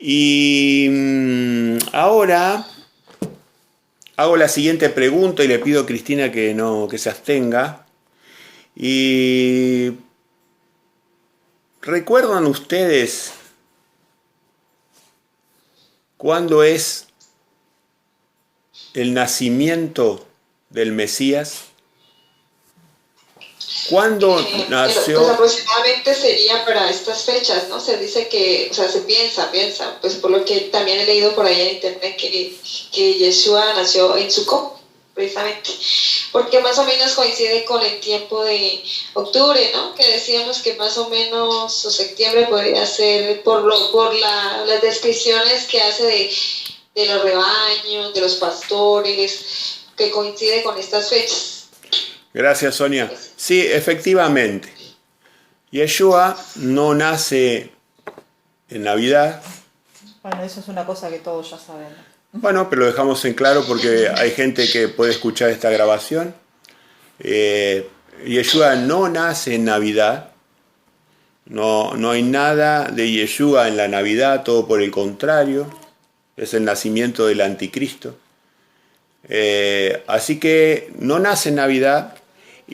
Y ahora hago la siguiente pregunta y le pido a Cristina que se abstenga. Y ¿recuerdan ustedes cuándo es el nacimiento del Mesías? ¿Cuándo nació? Pues aproximadamente sería para estas fechas, ¿no? Se dice que, o sea, se piensa, pues por lo que también he leído por ahí en internet que Yeshua nació en Sukkot, precisamente, porque más o menos coincide con el tiempo de octubre, ¿no? Que decíamos que más o menos o septiembre podría ser por las descripciones que hace de los rebaños, de los pastores, que coincide con estas fechas. Gracias, Sonia. Sí, efectivamente. Yeshua no nace en Navidad. Bueno, eso es una cosa que todos ya sabemos. Bueno, pero lo dejamos en claro porque hay gente que puede escuchar esta grabación. Yeshua no nace en Navidad. No hay nada de Yeshua en la Navidad, todo por el contrario. Es el nacimiento del anticristo. Así que no nace en Navidad.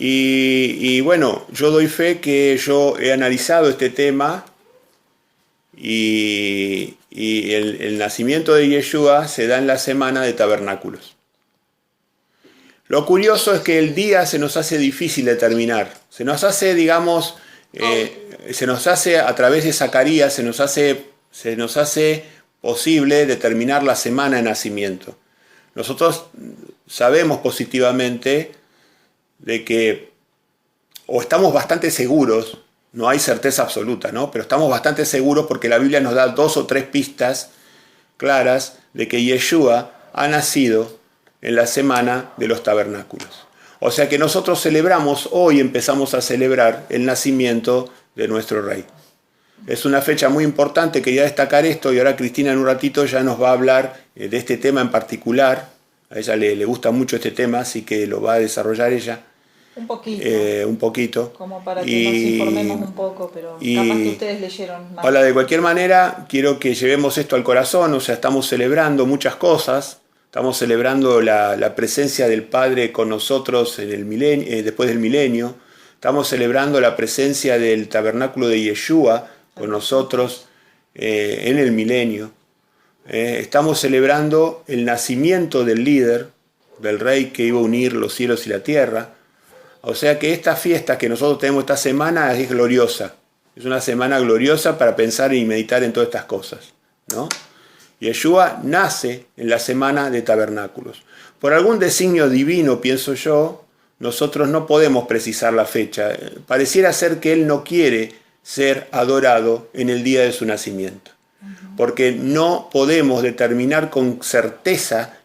Y bueno, yo doy fe que yo he analizado este tema y el nacimiento de Yeshua se da en la semana de tabernáculos. Lo curioso es que el día se nos hace difícil determinar. Se nos hace, digamos, se nos hace a través de Zacarías, se nos hace posible determinar la semana de nacimiento. Nosotros sabemos positivamente de que, o estamos bastante seguros, no hay certeza absoluta, ¿no? Pero estamos bastante seguros porque la Biblia nos da 2 o 3 pistas claras de que Yeshua ha nacido en la semana de los tabernáculos. O sea que nosotros hoy empezamos a celebrar el nacimiento de nuestro Rey. Es una fecha muy importante, quería destacar esto, y ahora Cristina en un ratito ya nos va a hablar de este tema en particular. A ella le gusta mucho este tema, así que lo va a desarrollar ella. Un poquito. Un poquito. Como para que nos informemos un poco, pero capaz que ustedes leyeron más. Hola, de cualquier manera, quiero que llevemos esto al corazón, o sea, estamos celebrando muchas cosas. Estamos celebrando la presencia del Padre con nosotros en el milenio, después del milenio. Estamos celebrando la presencia del tabernáculo de Yeshua con nosotros en el milenio. Estamos celebrando el nacimiento del líder, del rey que iba a unir los cielos y la tierra. O sea que esta fiesta que nosotros tenemos esta semana es gloriosa. Es una semana gloriosa para pensar y meditar en todas estas cosas, ¿no? Yeshua nace en la semana de tabernáculos. Por algún designio divino, pienso yo, nosotros no podemos precisar la fecha. Pareciera ser que Él no quiere ser adorado en el día de su nacimiento. Porque no podemos determinar con certeza,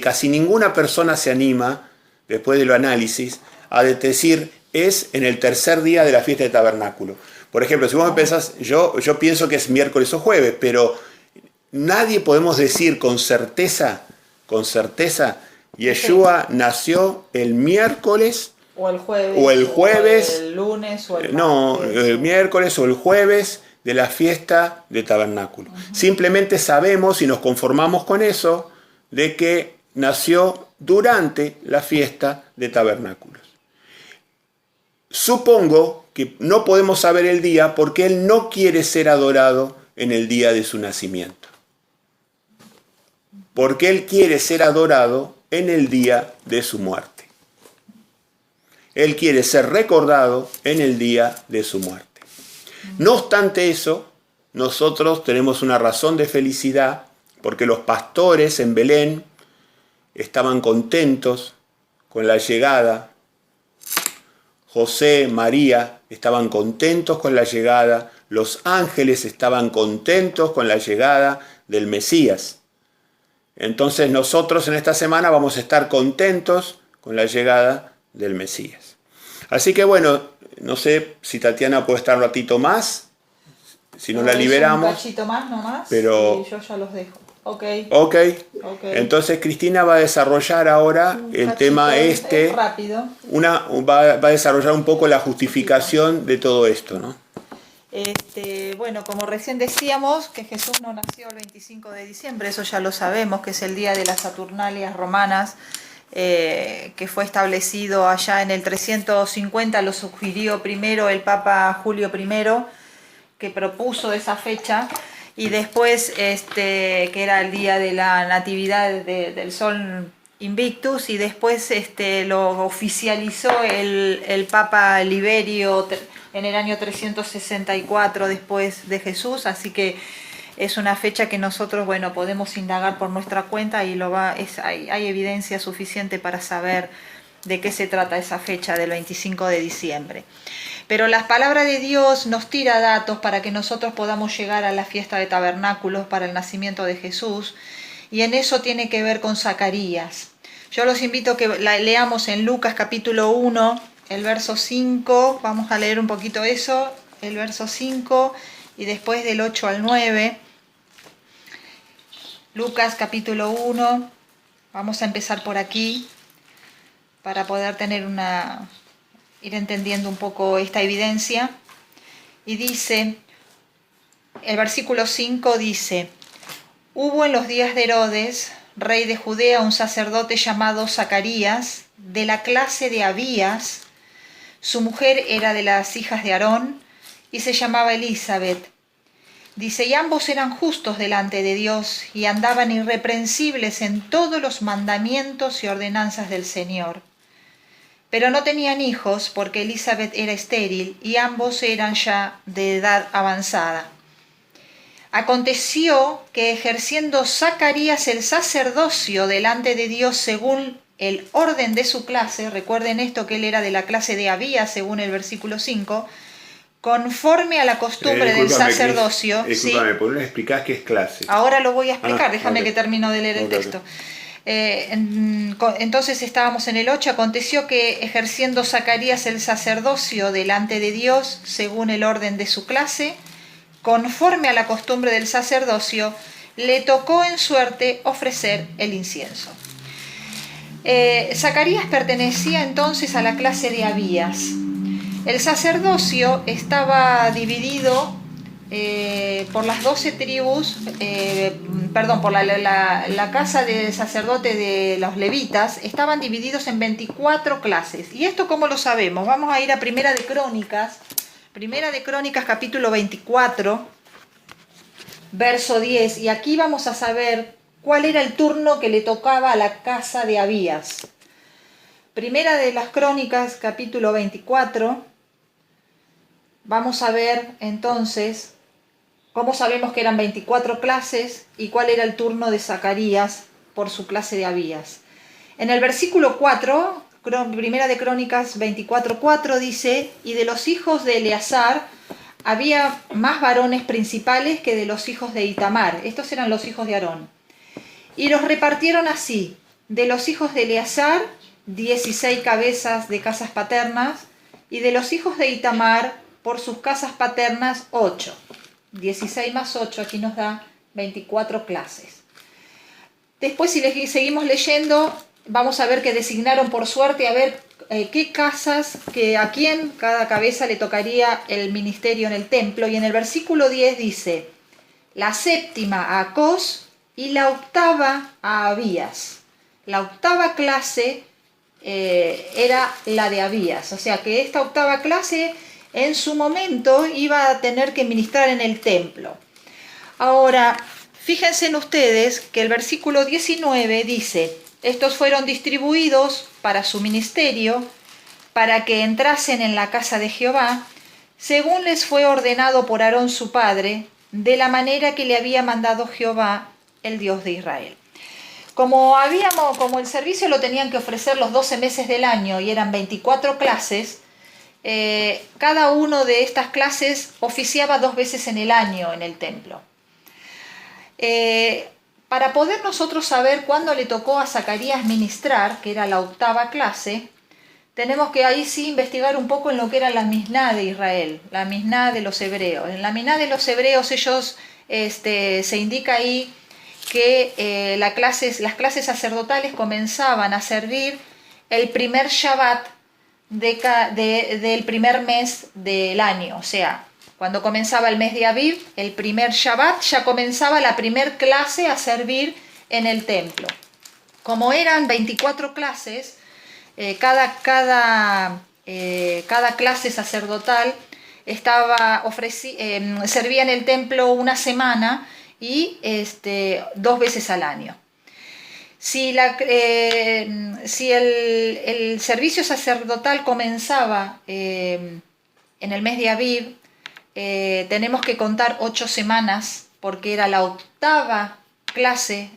casi ninguna persona se anima, después de lo análisis, a decir es en el tercer día de la fiesta de tabernáculo. Por ejemplo, si vos me pensás, yo pienso que es miércoles o jueves, pero nadie podemos decir con certeza, Yeshua nació el miércoles o el jueves, o el lunes o el martes. No, el miércoles o el jueves de la fiesta de tabernáculo. Simplemente sabemos y nos conformamos con eso de que nació durante la fiesta de tabernáculos. Supongo que no podemos saber el día porque Él no quiere ser adorado en el día de su nacimiento. Porque Él quiere ser adorado en el día de su muerte. Él quiere ser recordado en el día de su muerte. No obstante eso, nosotros tenemos una razón de felicidad porque los pastores en Belén estaban contentos con la llegada. José, María estaban contentos con la llegada. Los ángeles estaban contentos con la llegada del Mesías. Entonces nosotros en esta semana vamos a estar contentos con la llegada del Mesías. Así que bueno, no sé si Tatiana puede estar un ratito más, si no la liberamos. Un cachito más nomás, pero y yo ya los dejo. Ok. Entonces Cristina va a desarrollar ahora el tema rápido. Va a desarrollar un poco la justificación de todo esto, ¿no? Bueno, como recién decíamos, que Jesús no nació el 25 de diciembre, eso ya lo sabemos, que es el día de las Saturnalias romanas, que fue establecido allá en el 350, lo sugirió primero el Papa Julio I, que propuso esa fecha, y después que era el día de la natividad del Sol Invictus, y después lo oficializó el Papa Liberio en el año 364 después de Jesús, así que es una fecha que nosotros, bueno, podemos indagar por nuestra cuenta y hay evidencia suficiente para saber de qué se trata esa fecha del 25 de diciembre. Pero la palabra de Dios nos tira datos para que nosotros podamos llegar a la fiesta de tabernáculos para el nacimiento de Jesús, y en eso tiene que ver con Zacarías. Yo los invito a que leamos en Lucas capítulo 1, el verso 5, vamos a leer un poquito eso, el verso 5 y después del 8 al 9. Lucas capítulo 1, vamos a empezar por aquí para poder ir entendiendo un poco esta evidencia. Y dice, el versículo 5 dice: hubo en los días de Herodes, rey de Judea, un sacerdote llamado Zacarías, de la clase de Abías. Su mujer era de las hijas de Aarón y se llamaba Elizabeth. Dice, y ambos eran justos delante de Dios y andaban irreprensibles en todos los mandamientos y ordenanzas del Señor. Pero no tenían hijos porque Elizabeth era estéril y ambos eran ya de edad avanzada. Aconteció que ejerciendo Zacarías el sacerdocio delante de Dios según el orden de su clase, recuerden esto, que él era de la clase de Abías según el versículo 5, conforme a la costumbre del sacerdocio. Discúlpame, ¿por qué no explicás qué es clase? Ahora lo voy a explicar, déjame okay. que termino de leer el texto. Entonces estábamos en el 8, aconteció que ejerciendo Zacarías el sacerdocio delante de Dios según el orden de su clase, conforme a la costumbre del sacerdocio, le tocó en suerte ofrecer el incienso. Zacarías pertenecía entonces a la clase de Abías. El sacerdocio estaba dividido por las 12 tribus, por la casa de sacerdote de los levitas, estaban divididos en 24 clases. ¿Y esto cómo lo sabemos? Vamos a ir a Primera de Crónicas capítulo 24, verso 10, y aquí vamos a saber cuál era el turno que le tocaba a la casa de Abías. Primera de las Crónicas, capítulo 24. Vamos a ver entonces cómo sabemos que eran 24 clases y cuál era el turno de Zacarías por su clase de Abías. En el versículo 4, Primera de Crónicas 24:4 dice: y de los hijos de Eleazar había más varones principales que de los hijos de Itamar. Estos eran los hijos de Aarón. Y los repartieron así: de los hijos de Eleazar, 16 cabezas de casas paternas, y de los hijos de Itamar, por sus casas paternas, 8. 16 más 8, aquí nos da 24 clases. Después, si seguimos leyendo, vamos a ver que designaron por suerte a ver qué casas, a quién cada cabeza le tocaría el ministerio en el templo. Y en el versículo 10 dice: la séptima a Acos y la octava a Abías. La octava clase era la de Abías. O sea que esta octava clase en su momento iba a tener que ministrar en el templo. Ahora, fíjense en ustedes que el versículo 19 dice: estos fueron distribuidos para su ministerio, para que entrasen en la casa de Jehová, según les fue ordenado por Aarón su padre, de la manera que le había mandado Jehová, el Dios de Israel. Como el servicio lo tenían que ofrecer los 12 meses del año y eran 24 clases, cada uno de estas clases oficiaba 2 veces en el año en el templo. Para poder nosotros saber cuándo le tocó a Zacarías ministrar, que era la octava clase, tenemos que ahí sí investigar un poco en lo que era la Misná de Israel, la Misná de los hebreos. En la Misná de los hebreos ellos se indica ahí que las clases sacerdotales comenzaban a servir el primer Shabbat del primer mes del año. O sea, Cuando comenzaba el mes de Aviv, el primer Shabbat, ya comenzaba la primer clase a servir en el templo. Como eran 24 clases, cada clase sacerdotal servía en el templo una semana y 2 veces al año. Si el servicio sacerdotal comenzaba en el mes de Aviv, tenemos que contar 8 semanas, porque era la 8ª clase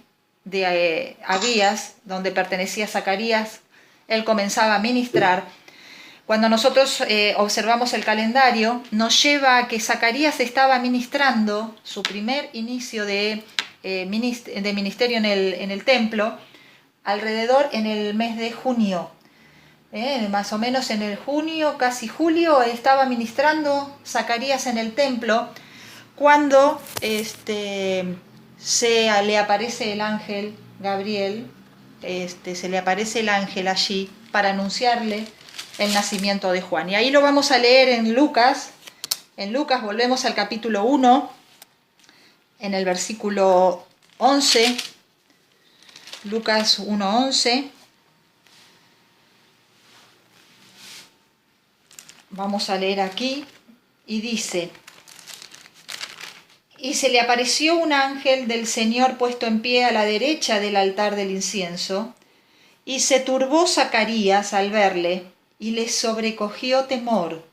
de Abías, donde pertenecía Zacarías. Él comenzaba a ministrar. Cuando nosotros observamos el calendario, nos lleva a que Zacarías estaba ministrando su primer inicio de ministerio en el templo, alrededor en el mes de junio. Más o menos en el junio, casi julio, estaba ministrando Zacarías en el templo, cuando le aparece el ángel Gabriel, se le aparece el ángel allí para anunciarle el nacimiento de Juan. Y ahí lo vamos a leer en Lucas. En Lucas volvemos al capítulo 1, en el versículo 11. Lucas 1:11. Vamos a leer aquí y dice: y se le apareció un ángel del Señor puesto en pie a la derecha del altar del incienso, y se turbó Zacarías al verle, y le sobrecogió temor.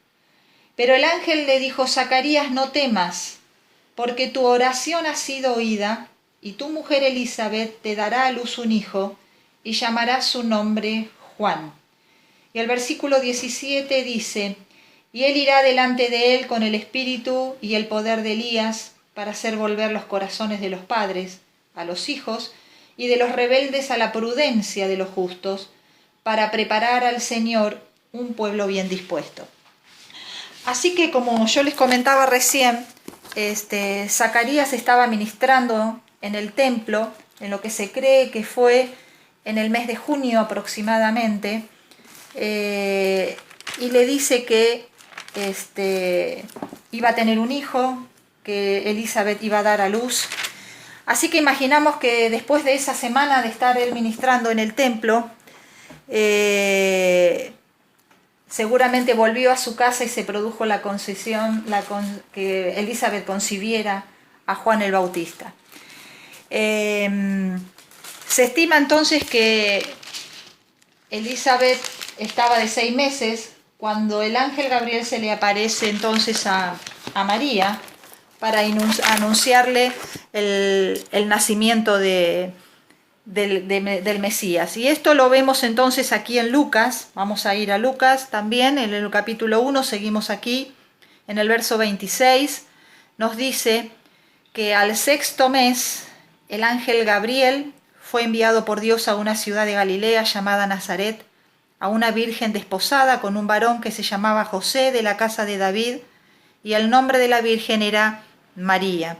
Pero el ángel le dijo: Zacarías, no temas, porque tu oración ha sido oída, y tu mujer Elizabeth te dará a luz un hijo, y llamarás su nombre Juan. Y el versículo 17 dice: y él irá delante de él con el espíritu y el poder de Elías, para hacer volver los corazones de los padres a los hijos, y de los rebeldes a la prudencia de los justos, para preparar al Señor un pueblo bien dispuesto. Así que, como yo les comentaba recién, Zacarías estaba ministrando en el templo, en lo que se cree que fue en el mes de junio aproximadamente, y le dice que iba a tener un hijo, que Elizabeth iba a dar a luz. Así que imaginamos que después de esa semana de estar él ministrando en el templo, seguramente volvió a su casa y se produjo la concesión, que Elizabeth concibiera a Juan el Bautista. Se estima entonces que Elizabeth estaba de 6 meses cuando el ángel Gabriel se le aparece entonces a María para anunciarle el nacimiento del Mesías. Y esto lo vemos entonces aquí en Lucas. Vamos a ir a Lucas también, en el capítulo 1, seguimos aquí, en el verso 26, nos dice que al 6º mes el ángel Gabriel fue enviado por Dios a una ciudad de Galilea llamada Nazaret, a una virgen desposada con un varón que se llamaba José, de la casa de David, y el nombre de la virgen era María.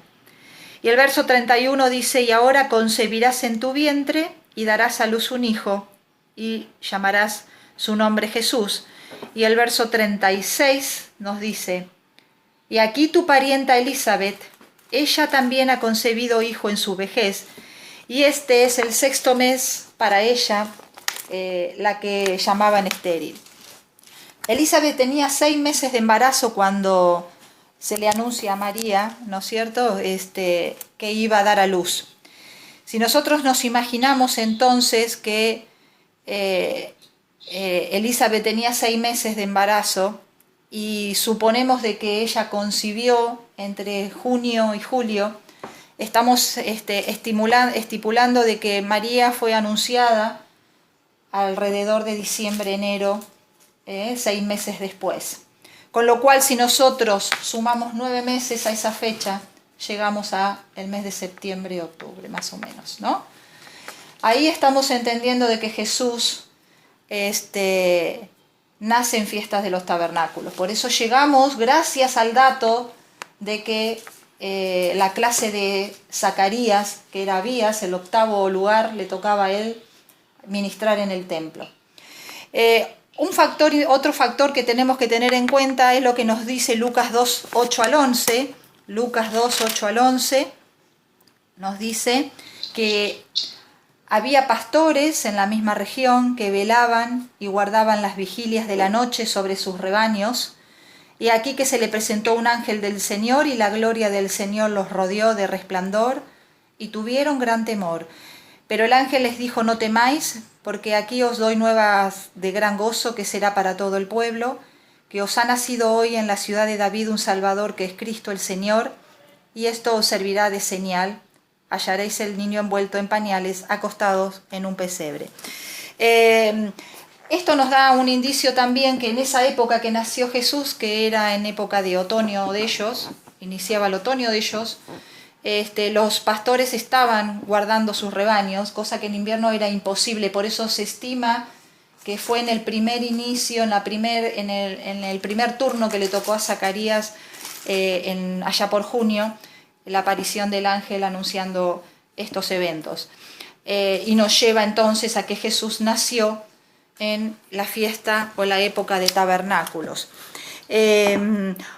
Y el verso 31 dice: y ahora concebirás en tu vientre y darás a luz un hijo, y llamarás su nombre Jesús. Y el verso 36 nos dice: y aquí tu parienta Elizabeth, ella también ha concebido hijo en su vejez, y este es el 6º mes para ella, la que llamaban estéril. Elizabeth tenía 6 meses de embarazo cuando se le anuncia a María, ¿no es cierto?, que iba a dar a luz. Si nosotros nos imaginamos entonces que Elizabeth tenía 6 meses de embarazo y suponemos de que ella concibió entre junio y julio, estamos estipulando de que María fue anunciada alrededor de diciembre, enero, 6 meses después. Con lo cual, si nosotros sumamos 9 meses a esa fecha, llegamos al mes de septiembre, octubre, más o menos, ¿no? Ahí estamos entendiendo de que Jesús nace en fiestas de los tabernáculos. Por eso llegamos, gracias al dato de que la clase de Zacarías, que era Abías, el 8º lugar, le tocaba a él ministrar en el templo. Otro factor que tenemos que tener en cuenta es lo que nos dice Lucas 2, 8 al 11. Lucas 2, 8 al 11 nos dice que había pastores en la misma región que velaban y guardaban las vigilias de la noche sobre sus rebaños. Y aquí que se le presentó un ángel del Señor y la gloria del Señor los rodeó de resplandor y tuvieron gran temor. Pero el ángel les dijo: no temáis, porque aquí os doy nuevas de gran gozo que será para todo el pueblo, que os ha nacido hoy en la ciudad de David un Salvador que es Cristo el Señor, y esto os servirá de señal: hallaréis el niño envuelto en pañales, acostados en un pesebre. Esto nos da un indicio también que en esa época que nació Jesús, que era en época de otoño de ellos, iniciaba el otoño de ellos, los pastores estaban guardando sus rebaños, cosa que en invierno era imposible. Por eso se estima que fue en el primer inicio, en el primer turno que le tocó a Zacarías, allá por junio, la aparición del ángel anunciando estos eventos. Y nos lleva entonces a que Jesús nació en la fiesta o la época de tabernáculos.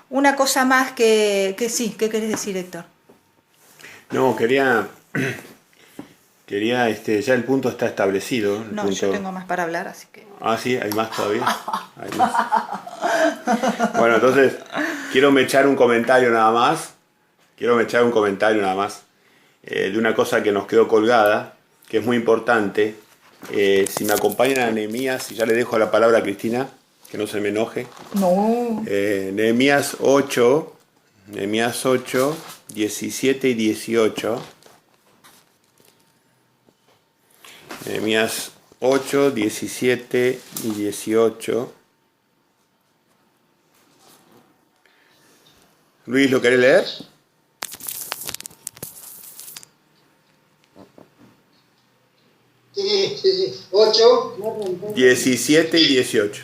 Una cosa más que sí, ¿qué querés decir, Héctor? No, quería ya el punto está establecido. No, yo tengo más para hablar, así que... Ah, sí, hay más todavía. Hay más. Bueno, entonces, quiero echar un comentario nada más. De una cosa que nos quedó colgada, que es muy importante. Si me acompañan a Nehemías, y ya le dejo la palabra a Cristina, que no se me enoje. No. Nehemías 8, 17 y 18. Nehemías 8, 17 y 18. Luis, ¿lo querés leer? Sí. 8. 17 y 18.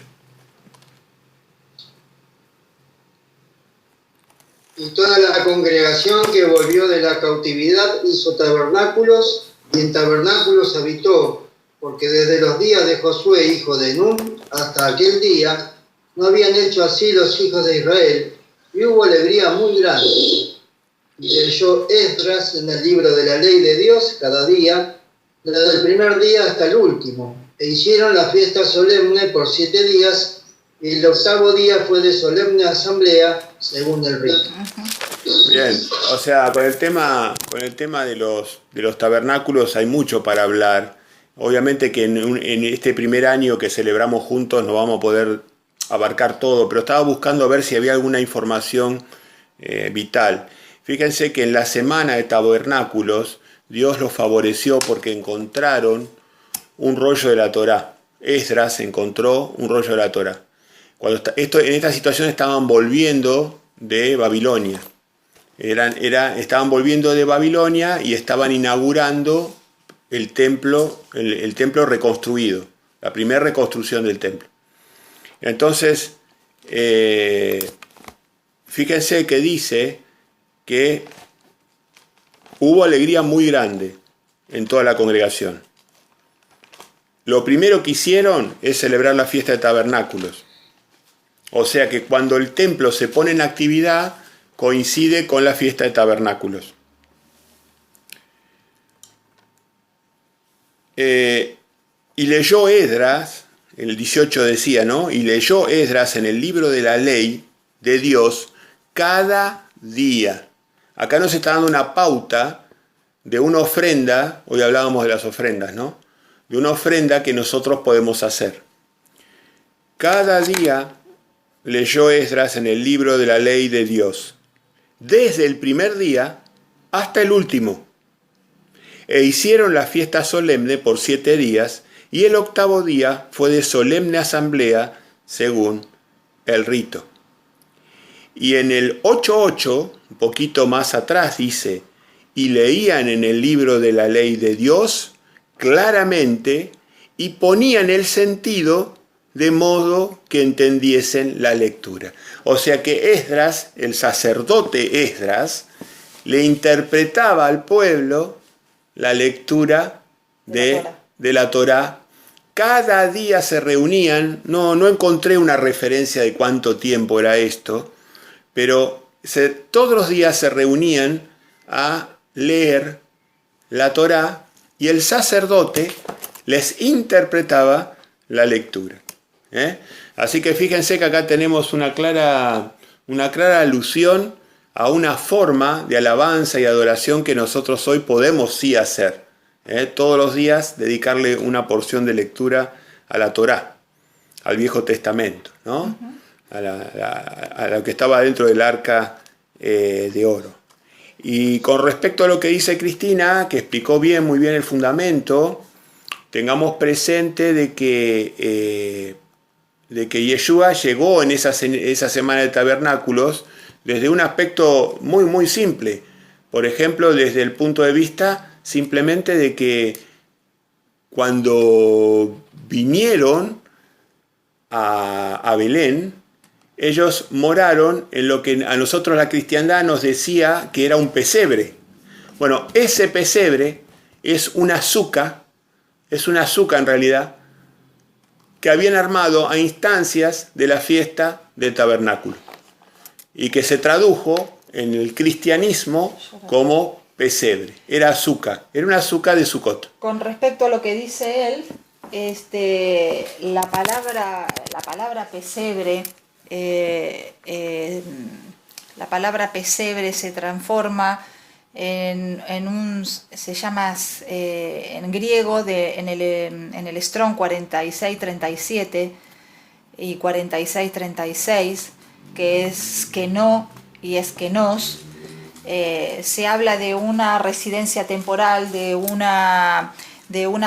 Y toda la congregación que volvió de la cautividad hizo tabernáculos, y en tabernáculos habitó, porque desde los días de Josué, hijo de Nun, hasta aquel día, no habían hecho así los hijos de Israel, y hubo alegría muy grande. Y leyó Esdras en el libro de la ley de Dios cada día, desde el primer día hasta el último, e hicieron la fiesta solemne por 7 días, y el octavo día fue de solemne asamblea, según el rito. Bien, o sea, con el tema de los tabernáculos hay mucho para hablar. Obviamente que en este primer año que celebramos juntos no vamos a poder abarcar todo, pero estaba buscando ver si había alguna información vital. Fíjense que en la semana de tabernáculos Dios los favoreció porque encontraron un rollo de la Torá. Esdras encontró un rollo de la Torá. En esta situación estaban volviendo de Babilonia. Estaban volviendo de Babilonia y estaban inaugurando el templo reconstruido, la primera reconstrucción del templo. Entonces, fíjense que dice que hubo alegría muy grande en toda la congregación. Lo primero que hicieron es celebrar la fiesta de tabernáculos. O sea que cuando el templo se pone en actividad, coincide con la fiesta de tabernáculos. Y leyó Esdras, el 18 decía, ¿no? Y leyó Esdras en el libro de la ley de Dios cada día. Acá nos está dando una pauta de una ofrenda, hoy hablábamos de las ofrendas, ¿no? De una ofrenda que nosotros podemos hacer. Cada día leyó Esdras en el libro de la ley de Dios, desde el primer día hasta el último. E hicieron la fiesta solemne por 7 días, y el octavo día fue de solemne asamblea, según el rito. Y en el 8.8, un poquito más atrás, dice, y leían en el libro de la ley de Dios claramente y ponían el sentido de modo que entendiesen la lectura. O sea que Esdras, el sacerdote Esdras, le interpretaba al pueblo la lectura de la Torá cada día se reunían, no encontré una referencia de cuánto tiempo era esto, pero todos los días se reunían a leer la Torá y el sacerdote les interpretaba la lectura. Así que fíjense que acá tenemos una clara alusión a una forma de alabanza y adoración que nosotros hoy podemos sí hacer. Todos los días dedicarle una porción de lectura a la Torá, al Viejo Testamento, ¿no? A lo que estaba dentro del arca de oro. Y con respecto a lo que dice Cristina, que explicó muy bien el fundamento, tengamos presente de que Yeshua llegó en esa semana de tabernáculos desde un aspecto muy simple. Por ejemplo, desde el punto de vista simplemente de que cuando vinieron a Belén, ellos moraron en lo que a nosotros la cristiandad nos decía que era un pesebre. Bueno, ese pesebre es una azúcar en realidad, que habían armado a instancias de la fiesta del tabernáculo y que se tradujo en el cristianismo como pesebre. Era azúcar, era una azúcar de Sucot. Con respecto a lo que dice él, la palabra pesebre, la palabra pesebre se transforma se llama en griego, en el Strong 4637 y 4636, que es keno y es kenos. Se habla de una residencia temporal, de una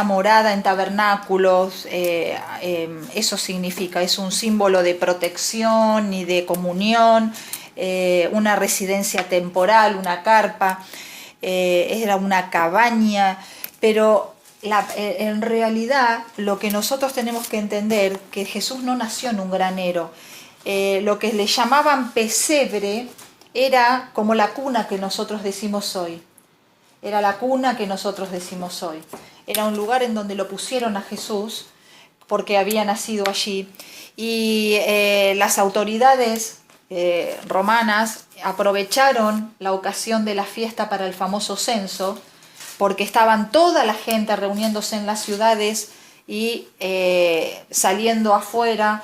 morada en tabernáculos. Eso significa, es un símbolo de protección y de comunión. Una residencia temporal, una carpa, era una cabaña, pero en realidad lo que nosotros tenemos que entender, que Jesús no nació en un granero. Lo que le llamaban pesebre era como la cuna que nosotros decimos hoy. Era la cuna que nosotros decimos hoy. Era un lugar en donde lo pusieron a Jesús porque había nacido allí. Y las autoridades romanas aprovecharon la ocasión de la fiesta para el famoso censo, porque estaban toda la gente reuniéndose en las ciudades y saliendo afuera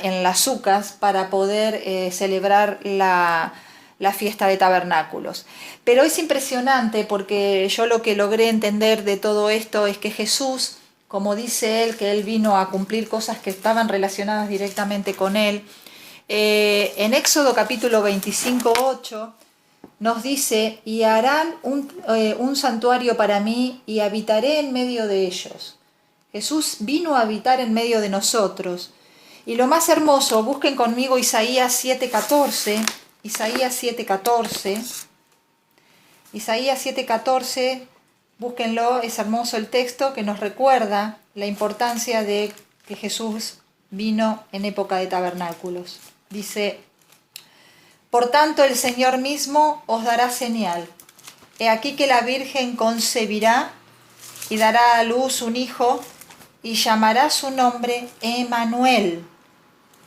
en las ucas para poder celebrar la fiesta de tabernáculos. Pero es impresionante, porque yo lo que logré entender de todo esto es que Jesús, como dice él, que él vino a cumplir cosas que estaban relacionadas directamente con él. En Éxodo capítulo 25:8 nos dice: y harán un santuario para mí y habitaré en medio de ellos. Jesús vino a habitar en medio de nosotros. Y lo más hermoso, busquen conmigo Isaías 7:14. Isaías 7:14, búsquenlo, es hermoso el texto que nos recuerda la importancia de que Jesús vino en época de tabernáculos. Dice: por tanto el Señor mismo os dará señal. He aquí que la Virgen concebirá y dará a luz un hijo y llamará su nombre Emmanuel.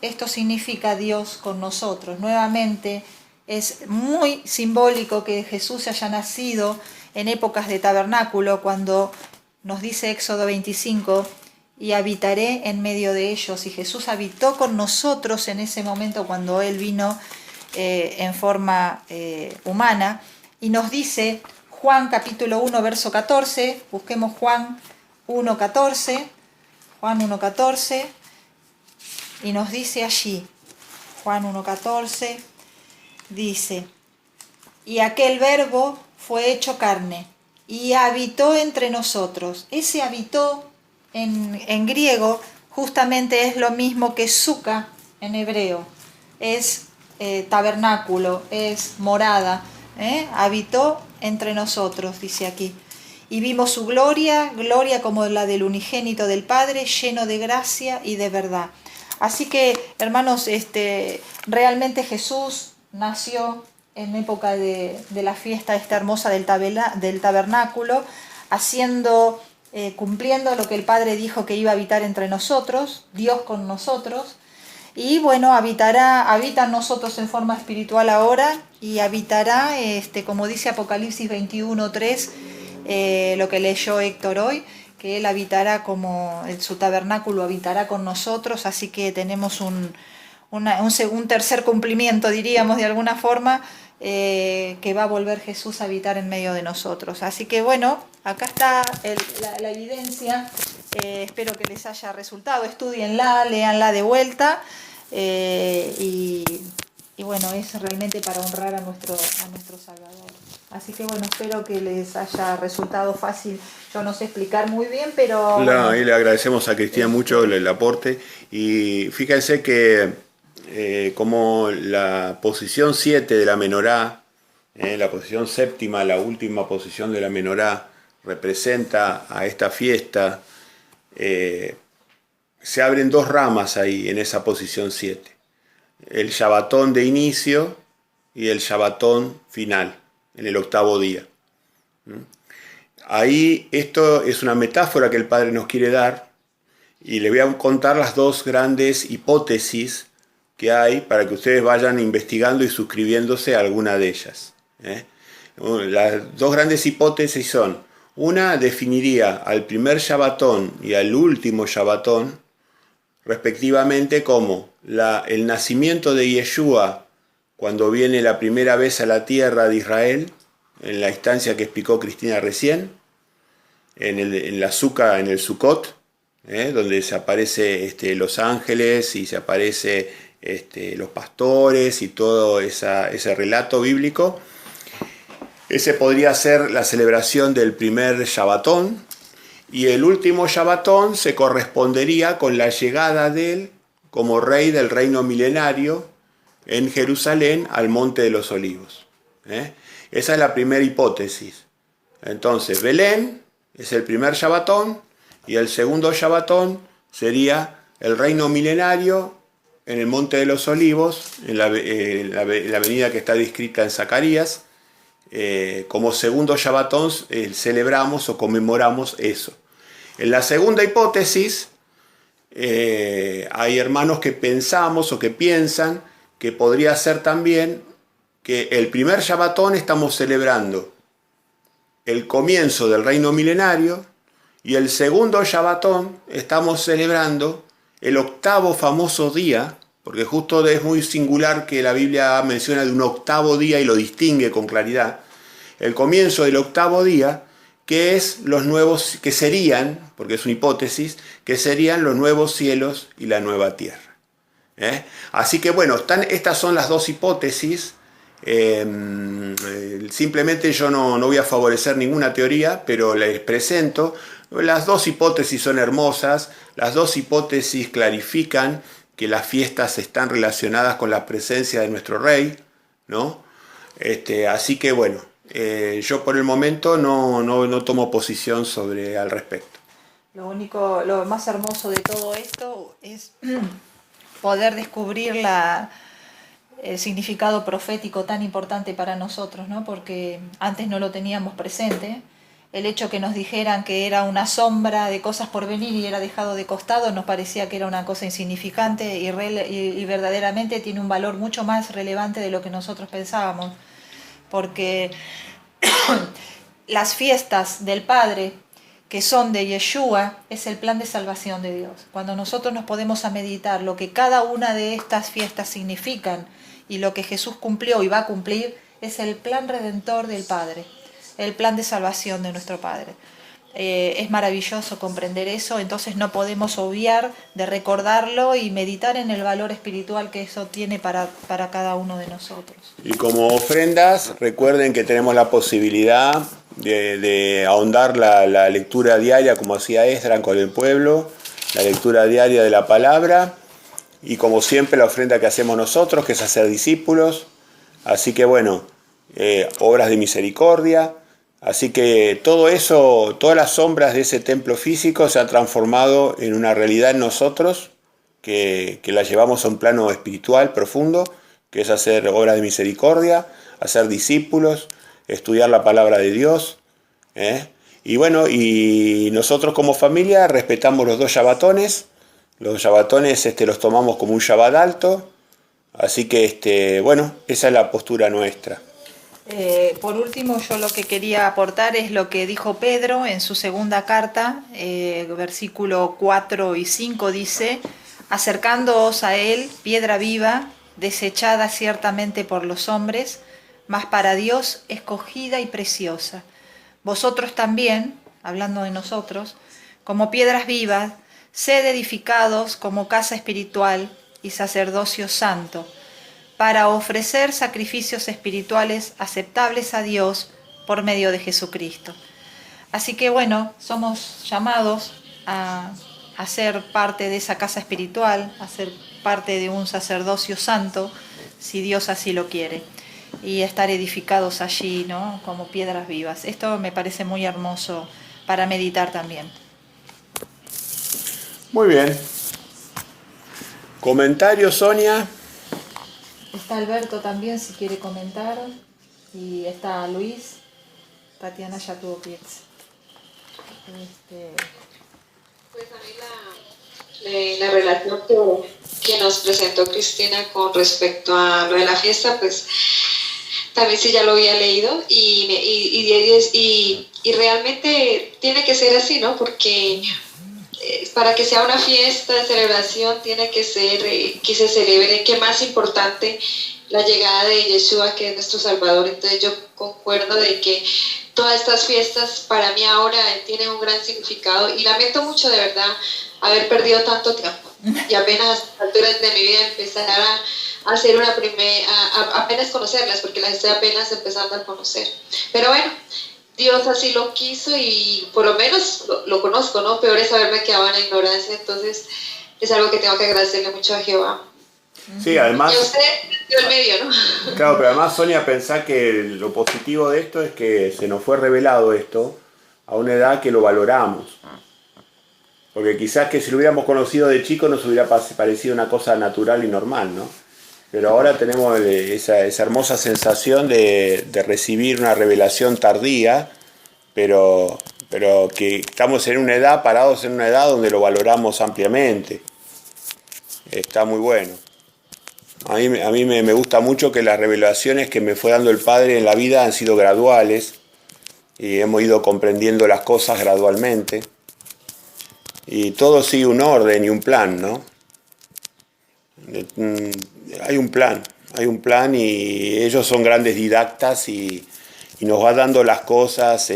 Esto significa Dios con nosotros. Nuevamente es muy simbólico que Jesús haya nacido en épocas de tabernáculo, cuando nos dice Éxodo 25: y habitaré en medio de ellos. Y Jesús habitó con nosotros en ese momento cuando Él vino en forma humana. Y nos dice Juan capítulo 1 verso 14, busquemos Juan 1:14, y nos dice allí, Juan 1:14, dice: y aquel verbo fue hecho carne y habitó entre nosotros. Ese habitó en griego justamente es lo mismo que suka en hebreo, es tabernáculo, es morada, habitó entre nosotros, dice aquí. Y vimos su gloria como la del unigénito del Padre, lleno de gracia y de verdad. Así que, hermanos, realmente Jesús nació en época de la fiesta esta hermosa del tabernáculo, haciendo cumpliendo lo que el Padre dijo que iba a habitar entre nosotros, Dios con nosotros. Y bueno, habita en nosotros en forma espiritual ahora y habitará, como dice Apocalipsis 21:3, lo que leyó Héctor hoy, que Él habitará su tabernáculo habitará con nosotros, así que tenemos un tercer cumplimiento, diríamos de alguna forma, que va a volver Jesús a habitar en medio de nosotros. Así que bueno, acá está la evidencia, espero que les haya resultado, estudienla, léanla de vuelta. Y bueno, es realmente para honrar a nuestro Salvador. Así que bueno, espero que les haya resultado fácil. Yo no sé explicar muy bien, pero... No, y le agradecemos a Cristina mucho el aporte. Y fíjense que como la posición 7 de la menorá, la posición séptima, la última posición de la menorá, representa a esta fiesta, se abren dos ramas ahí en esa posición 7. El Shabbatón de inicio y el Shabbatón final, en el octavo día. Ahí esto es una metáfora que el Padre nos quiere dar y les voy a contar las dos grandes hipótesis que hay para que ustedes vayan investigando y suscribiéndose a alguna de ellas. Las dos grandes hipótesis son: una definiría al primer Shabbatón y al último Shabbatón respectivamente como el nacimiento de Yeshua cuando viene la primera vez a la tierra de Israel, en la instancia que explicó Cristina recién, en la Sukkah, en el Sukkot, donde se aparece los ángeles y se aparece los pastores y todo ese relato bíblico. Ese podría ser la celebración del primer Shabbatón, y el último Shabbatón se correspondería con la llegada de él como rey del reino milenario en Jerusalén al Monte de los Olivos. Esa es la primera hipótesis. Entonces, Belén es el primer Shabbatón y el segundo Shabbatón sería el reino milenario en el Monte de los Olivos, en la avenida que está descrita en Zacarías. Como segundo Shabbatón celebramos o conmemoramos eso. En la segunda hipótesis hay hermanos que pensamos o que piensan que podría ser también que el primer Shabbatón estamos celebrando el comienzo del reino milenario y el segundo Shabbatón estamos celebrando el octavo famoso día, porque justo es muy singular que la Biblia menciona de un octavo día y lo distingue con claridad. El comienzo del octavo día, que es los nuevos, que serían, porque es una hipótesis, que serían los nuevos cielos y la nueva tierra. Así que bueno, estas son las dos hipótesis. Simplemente yo no voy a favorecer ninguna teoría, pero les presento. Las dos hipótesis son hermosas, las dos hipótesis clarifican que las fiestas están relacionadas con la presencia de nuestro Rey, ¿no? Así que bueno, yo por el momento no tomo posición al respecto. Lo más hermoso de todo esto es poder descubrir el significado profético tan importante para nosotros, ¿no? Porque antes no lo teníamos presente. El hecho que nos dijeran que era una sombra de cosas por venir y era dejado de costado nos parecía que era una cosa insignificante y verdaderamente tiene un valor mucho más relevante de lo que nosotros pensábamos, porque las fiestas del Padre, que son de Yeshua, es el plan de salvación de Dios. Cuando nosotros nos podemos a meditar lo que cada una de estas fiestas significan y lo que Jesús cumplió y va a cumplir, es el plan redentor del Padre, el plan de salvación de nuestro Padre. Es maravilloso comprender eso, entonces no podemos obviar de recordarlo y meditar en el valor espiritual que eso tiene para cada uno de nosotros. Y como ofrendas, recuerden que tenemos la posibilidad de ahondar la lectura diaria, como hacía Esdras con el pueblo, la lectura diaria de la palabra, y como siempre la ofrenda que hacemos nosotros, que es hacer discípulos. Así que bueno, obras de misericordia. Así que todo eso, todas las sombras de ese templo físico se han transformado en una realidad en nosotros, que la llevamos a un plano espiritual profundo, que es hacer obras de misericordia, hacer discípulos, estudiar la palabra de Dios, Y bueno, y nosotros como familia respetamos los 2 shabbatones. Los shabbatones los tomamos como un shabbat alto. Así que, bueno, esa es la postura nuestra. Por último, yo lo que quería aportar es lo que dijo Pedro en su segunda carta, versículo 4 y 5 dice: acercándoos a él, piedra viva, desechada ciertamente por los hombres, mas para Dios escogida y preciosa. Vosotros también, hablando de nosotros, como piedras vivas, sed edificados como casa espiritual y sacerdocio santo, para ofrecer sacrificios espirituales aceptables a Dios por medio de Jesucristo. Así que bueno, somos llamados a ser parte de esa casa espiritual, a ser parte de un sacerdocio santo, si Dios así lo quiere, y estar edificados allí, ¿no?, como piedras vivas. Esto me parece muy hermoso para meditar también. Muy bien. ¿Comentarios, Sonia? Está Alberto también, si quiere comentar, y está Luis. Tatiana ya tuvo pies. Pues a mí la relación que nos presentó Cristina con respecto a lo de la fiesta, pues también sí ya lo había leído y realmente tiene que ser así, ¿no? Porque para que sea una fiesta de celebración tiene que ser que se celebre, que más importante la llegada de Yeshua, que es nuestro Salvador. Entonces yo concuerdo de que todas estas fiestas para mí ahora tienen un gran significado y lamento mucho de verdad haber perdido tanto tiempo y apenas a estas alturas de mi vida empezar a hacer apenas conocerlas, porque las estoy apenas empezando a conocer. Pero bueno, Dios así lo quiso y por lo menos lo conozco, ¿no? Peor es haberme quedado en la ignorancia, entonces es algo que tengo que agradecerle mucho a Jehová. Sí, además... Y a usted, yo el medio, ¿no? Claro, pero además, Sonia, pensá que lo positivo de esto es que se nos fue revelado esto a una edad que lo valoramos. Porque quizás que si lo hubiéramos conocido de chico nos hubiera parecido una cosa natural y normal, ¿no? Pero ahora tenemos esa hermosa sensación de recibir una revelación tardía, pero que estamos parados en una edad donde lo valoramos ampliamente. Está muy bueno. A mí me gusta mucho que las revelaciones que me fue dando el Padre en la vida han sido graduales y hemos ido comprendiendo las cosas gradualmente. Y todo sigue un orden y un plan, ¿no? Hay un plan y ellos son grandes didactas y nos va dando las cosas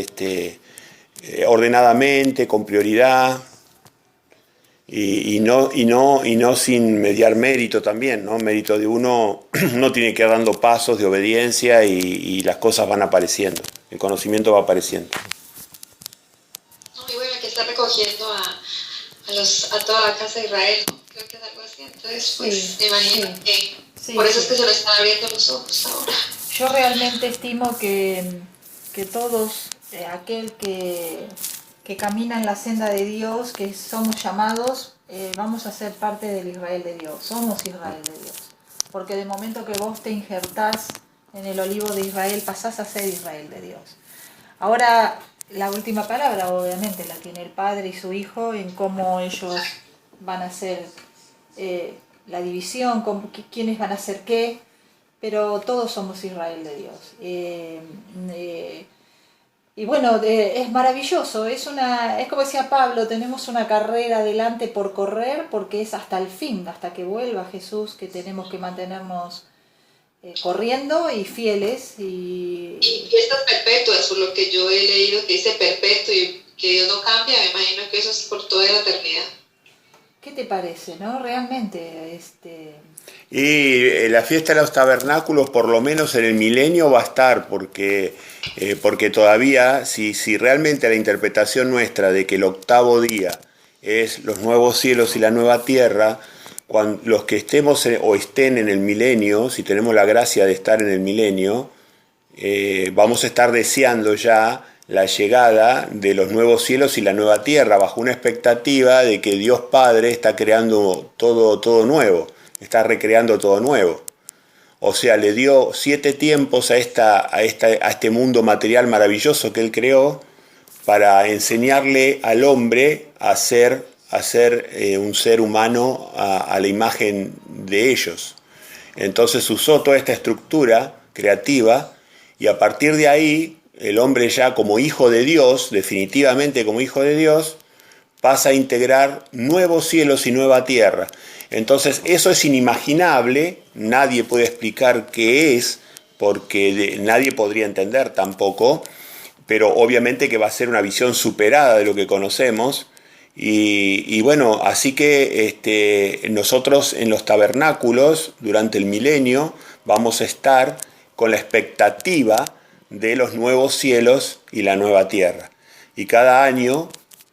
ordenadamente, con prioridad y no sin mediar mérito también, ¿no? Mérito de uno tiene que ir dando pasos de obediencia y las cosas van apareciendo, el conocimiento va apareciendo. Muy bueno que está recogiendo a toda la casa de Israel, ¿no? Creo que es algo así, entonces pues Sí, me imagino sí. que por eso es que se le están abriendo los ojos ahora. Yo realmente estimo que todos, aquel que camina en la senda de Dios, que somos llamados, vamos a ser parte del Israel de Dios, somos Israel de Dios. Porque de momento que vos te injertás en el olivo de Israel, pasás a ser Israel de Dios. Ahora, la última palabra obviamente la tiene el Padre y su Hijo en cómo ellos van a hacer la división, quiénes van a hacer qué, pero todos somos Israel de Dios. Y bueno, es maravilloso, es como decía Pablo, tenemos una carrera adelante por correr, porque es hasta el fin, hasta que vuelva Jesús, que tenemos que mantenernos corriendo y fieles. Y esto es perpetuo, eso es lo que yo he leído, que dice perpetuo y que Dios no cambia, me imagino que eso es por toda la eternidad. ¿Qué te parece, no? Realmente, Y la fiesta de los tabernáculos, por lo menos en el milenio, va a estar, porque todavía, si realmente la interpretación nuestra de que el octavo día es los nuevos cielos y la nueva tierra, cuando los que estemos o estén en el milenio, si tenemos la gracia de estar en el milenio, vamos a estar deseando ya la llegada de los nuevos cielos y la nueva tierra, bajo una expectativa de que Dios Padre está creando todo nuevo, está recreando todo nuevo. O sea, le dio 7 tiempos a este mundo material maravilloso que Él creó para enseñarle al hombre a ser un ser humano a la imagen de ellos. Entonces usó toda esta estructura creativa y a partir de ahí el hombre ya como hijo de Dios, definitivamente como hijo de Dios, pasa a integrar nuevos cielos y nueva tierra. Entonces eso es inimaginable, nadie puede explicar qué es, porque nadie podría entender tampoco, pero obviamente que va a ser una visión superada de lo que conocemos. Y bueno, así que nosotros en los tabernáculos durante el milenio vamos a estar con la expectativa de los nuevos cielos y la nueva tierra. Y cada año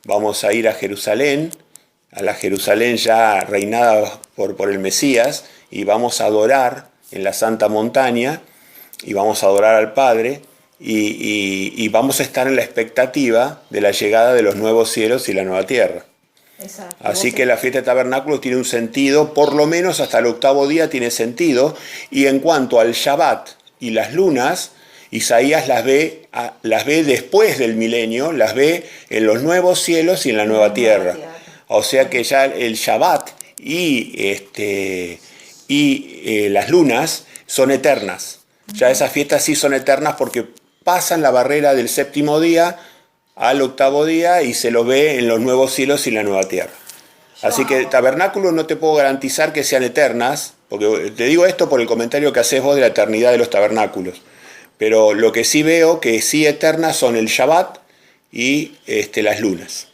vamos a ir a Jerusalén, a la Jerusalén ya reinada por el Mesías, y vamos a adorar en la Santa Montaña, y vamos a adorar al Padre, y vamos a estar en la expectativa de la llegada de los nuevos cielos y la nueva tierra. Exacto. Así que la fiesta de tabernáculos tiene un sentido, por lo menos hasta el 8º día tiene sentido, y en cuanto al Shabbat y las lunas, Isaías las ve después del milenio, las ve en los nuevos cielos y en la nueva tierra. O sea que ya el Shabbat y las lunas son eternas. Ya esas fiestas sí son eternas porque pasan la barrera del 7º día al 8º día y se los ve en los nuevos cielos y la nueva tierra. Así que tabernáculos no te puedo garantizar que sean eternas, porque te digo esto por el comentario que haces vos de la eternidad de los tabernáculos. Pero lo que sí veo que sí eternas son el Shabbat y las lunas.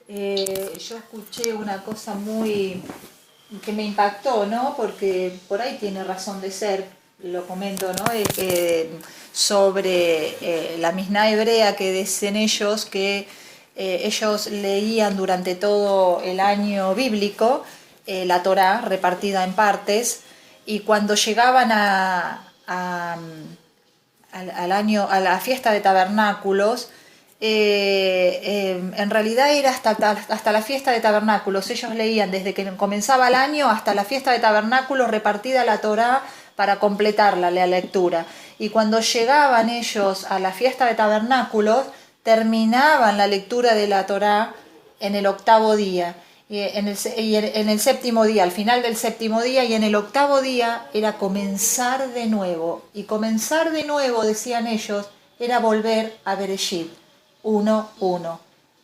Yo escuché una cosa que me impactó, ¿no? Porque por ahí tiene razón de ser, lo comento, ¿no? Sobre la Misná hebrea que dicen ellos que ellos leían durante todo el año bíblico la Torá repartida en partes, y cuando llegaban a la fiesta de tabernáculos, en realidad era hasta la fiesta de tabernáculos. Ellos leían desde que comenzaba el año hasta la fiesta de tabernáculos repartida la Torá para completarla, la lectura. Y cuando llegaban ellos a la fiesta de tabernáculos, terminaban la lectura de la Torá en el 8º día. Y en el 7º día, al final del 7º día, y en el 8º día era comenzar de nuevo. Y comenzar de nuevo, decían ellos, era volver a Bereshit, 1:1.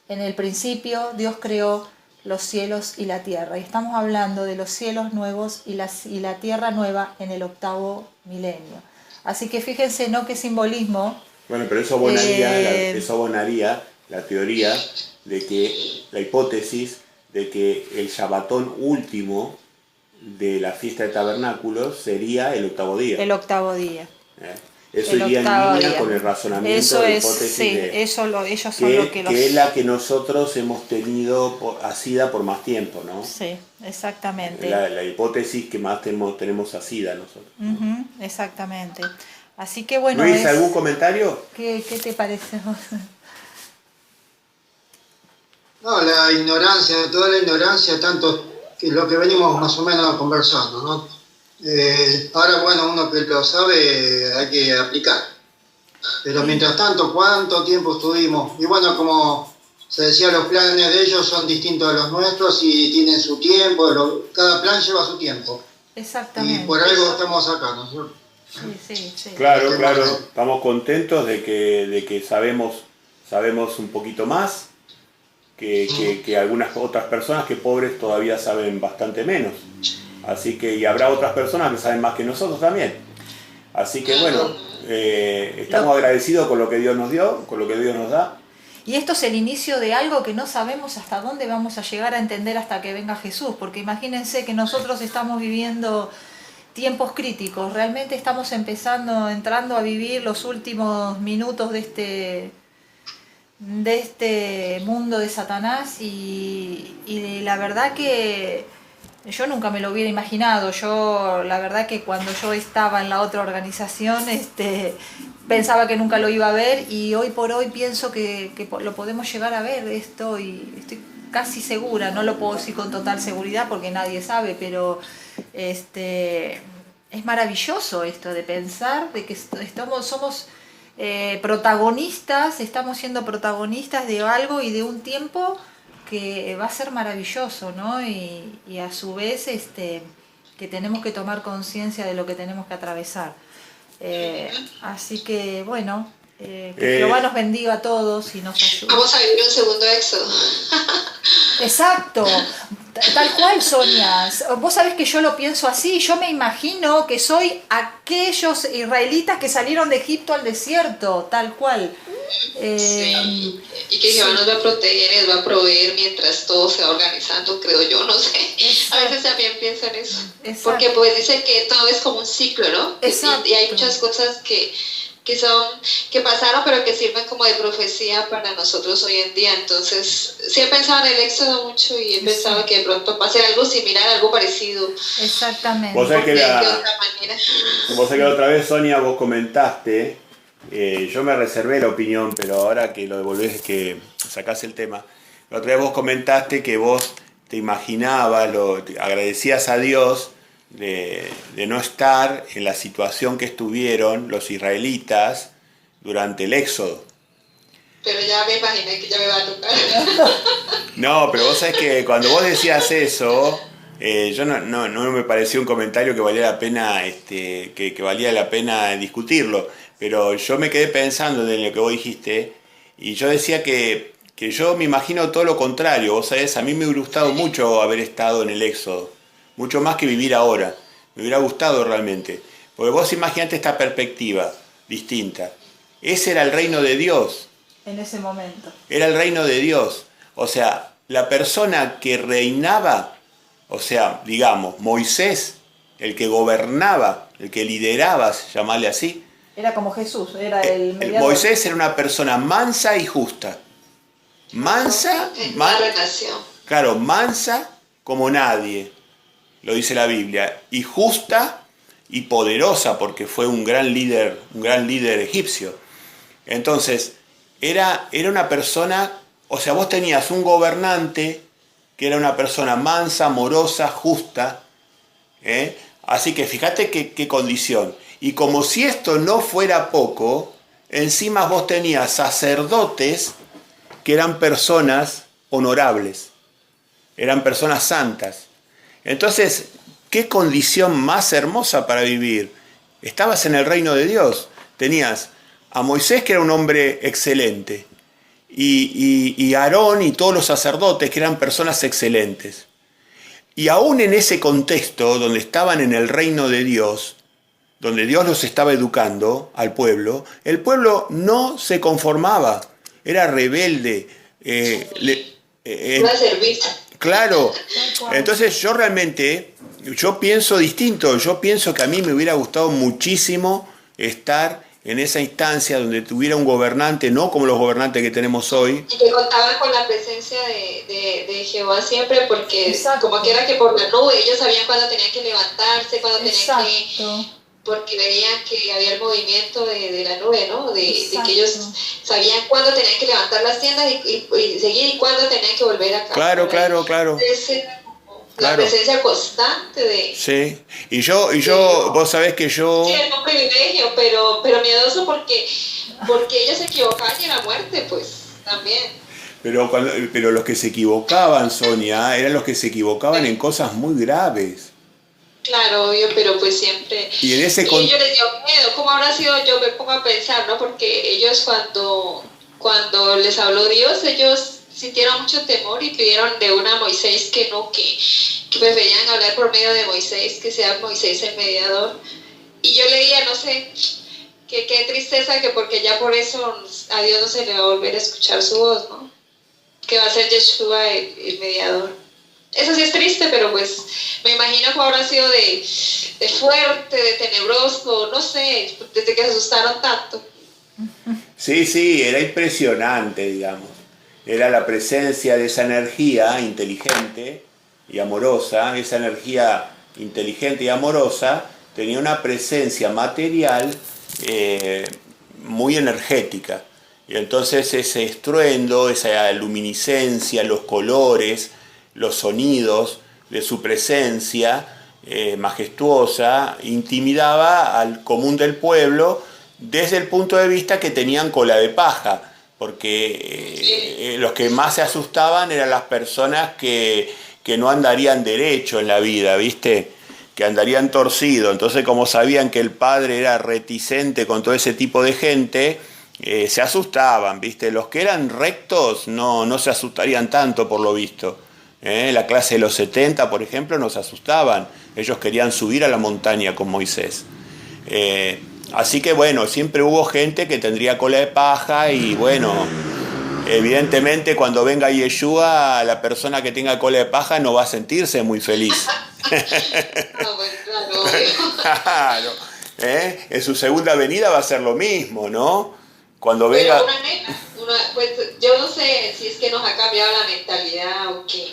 En el principio Dios creó los cielos y la tierra. Y estamos hablando de los cielos nuevos y la tierra nueva en el 8º milenio. Así que fíjense, ¿no? Qué simbolismo. Bueno, pero eso abonaría la teoría de que, la hipótesis de que el Shabbatón último de la fiesta de tabernáculos sería el 8º día. El 8º día. Eso iría en línea con el razonamiento eso de la es, hipótesis sí, ellos son lo que los... que es la que nosotros hemos tenido asida por más tiempo, ¿no? Sí, exactamente. La hipótesis que más tenemos asida nosotros. Uh-huh, exactamente. Así que bueno... Luis, ¿algún comentario? ¿Qué te parece? No, la ignorancia, toda la ignorancia, tanto que lo que venimos más o menos conversando, ¿no? Ahora, bueno, uno que lo sabe hay que aplicar. Pero mientras tanto, ¿cuánto tiempo estuvimos? Y bueno, como se decía, los planes de ellos son distintos a los nuestros y tienen su tiempo, cada plan lleva su tiempo. Exactamente. Y por algo estamos acá, ¿no es cierto? Sí. Claro, estamos contentos de que sabemos un poquito más que algunas otras personas que pobres todavía saben bastante menos. Así que, y habrá otras personas que saben más que nosotros también. Así que bueno, estamos agradecidos con lo que Dios nos dio, con lo que Dios nos da. Y esto es el inicio de algo que no sabemos hasta dónde vamos a llegar a entender hasta que venga Jesús, porque imagínense que nosotros estamos viviendo tiempos críticos, realmente estamos entrando a vivir los últimos minutos de este mundo de Satanás, y la verdad que yo nunca me lo hubiera imaginado. Yo, la verdad que cuando yo estaba en la otra organización, pensaba que nunca lo iba a ver, y hoy por hoy pienso que lo podemos llegar a ver esto, y estoy casi segura, no lo puedo decir con total seguridad porque nadie sabe, pero es maravilloso esto de pensar de que somos protagonistas, estamos siendo protagonistas de algo y de un tiempo que va a ser maravilloso, ¿no? Y a su vez que tenemos que tomar conciencia de lo que tenemos que atravesar. Así que bueno, que Jehová nos bendiga a todos y nos ayude. Vamos a vivir un segundo éxodo. Exacto, tal cual, Sonia. Vos sabés que yo lo pienso así, yo me imagino que soy aquellos israelitas que salieron de Egipto al desierto, tal cual. Sí. Y que Jehová nos va a proteger, les va a proveer mientras todo se va organizando, creo yo, no sé. Exacto. A veces también pienso en eso. Exacto. Porque pues dice que todo es como un ciclo, ¿no? Exacto. Y hay muchas cosas que pasaron, pero que sirven como de profecía para nosotros hoy en día. Entonces, sí he pensado en el éxodo mucho y he pensado que de pronto pase algo similar, algo parecido. Exactamente. Vos sabés que De otra manera. Vos sabés que la otra vez, Sonia, vos comentaste, yo me reservé la opinión, pero ahora que lo devolvés, que sacás el tema, la otra vez vos comentaste que vos te imaginabas, agradecías a Dios de no estar en la situación que estuvieron los israelitas durante el éxodo. Pero ya me imaginé que ya me va a tocar. No, pero vos sabés que cuando vos decías eso, yo no me pareció un comentario que valía la pena, que valía la pena discutirlo, pero yo me quedé pensando en lo que vos dijiste y yo decía que yo me imagino todo lo contrario. Vos sabés, a mí me hubiera gustado mucho haber estado en el éxodo, mucho más que vivir ahora. Me hubiera gustado realmente, porque vos imaginate esta perspectiva distinta. Ese era el reino de Dios. En ese momento. Era el reino de Dios. O sea, la persona que reinaba, o sea, digamos, Moisés, el que gobernaba, el que lideraba, llamarle así. Era como Jesús, era el mediador. Moisés era una persona mansa y justa. Mansa, Una relación. claro, mansa como nadie, lo dice la Biblia, y justa y poderosa porque fue un gran líder egipcio. Entonces, era una persona, o sea, vos tenías un gobernante que era una persona mansa, amorosa, justa, así que fíjate qué condición. Y como si esto no fuera poco, encima vos tenías sacerdotes que eran personas honorables, eran personas santas. Entonces, ¿qué condición más hermosa para vivir? Estabas en el reino de Dios, tenías a Moisés, que era un hombre excelente, y Aarón y todos los sacerdotes, que eran personas excelentes. Y aún en ese contexto, donde estaban en el reino de Dios, donde Dios los estaba educando al pueblo, el pueblo no se conformaba, era rebelde. Iba a servir. Claro, entonces yo pienso distinto, yo pienso que a mí me hubiera gustado muchísimo estar en esa instancia donde tuviera un gobernante, no como los gobernantes que tenemos hoy. Y que contaban con la presencia de Jehová siempre, porque Exacto. como que era que por la nube ellos sabían cuándo tenían que levantarse, cuándo tenían que... Porque veían que había el movimiento de la nube, ¿no? De que ellos sabían cuándo tenían que levantar las tiendas y seguir y cuándo tenían que volver acá. Claro. Entonces, la presencia constante de... Sí, y yo vos sabés que yo... Sí, era un privilegio, pero miedoso porque ellos se equivocaban y era muerte, pues, también. Pero los que se equivocaban, Sonia, eran los que se equivocaban en cosas muy graves. Claro, obvio, pero pues siempre... Y en ese ellos les dio miedo. ¿Cómo habrá sido? Yo me pongo a pensar, ¿no? Porque ellos cuando les habló Dios, ellos sintieron mucho temor y pidieron de una Moisés que preferían hablar por medio de Moisés, que sea Moisés el mediador. Y yo leía, no sé, que qué tristeza, que porque ya por eso a Dios no se le va a volver a escuchar su voz, ¿no? Que va a ser Yeshua el mediador. Eso sí es triste, pero pues me imagino que habrá sido de fuerte, de tenebroso, no sé, desde que se asustaron tanto. Sí, era impresionante, digamos. Era la presencia de esa energía inteligente y amorosa. Esa energía inteligente y amorosa tenía una presencia material muy energética. Y entonces ese estruendo, esa luminiscencia, los colores, los sonidos de su presencia majestuosa, intimidaba al común del pueblo desde el punto de vista que tenían cola de paja, porque los que más se asustaban eran las personas que no andarían derecho en la vida, ¿viste? Que andarían torcido. Entonces, como sabían que el padre era reticente con todo ese tipo de gente, se asustaban, ¿viste? Los que eran rectos no se asustarían tanto, por lo visto. La clase de los 70, por ejemplo, no se asustaban. Ellos querían subir a la montaña con Moisés. Así que bueno, siempre hubo gente que tendría cola de paja y bueno, evidentemente cuando venga Yeshua, la persona que tenga cola de paja no va a sentirse muy feliz. Bueno, claro. Claro, en su segunda venida va a ser lo mismo, ¿no? Cuando venga... Pero una nena, pues yo no sé si es que nos ha cambiado la mentalidad o qué,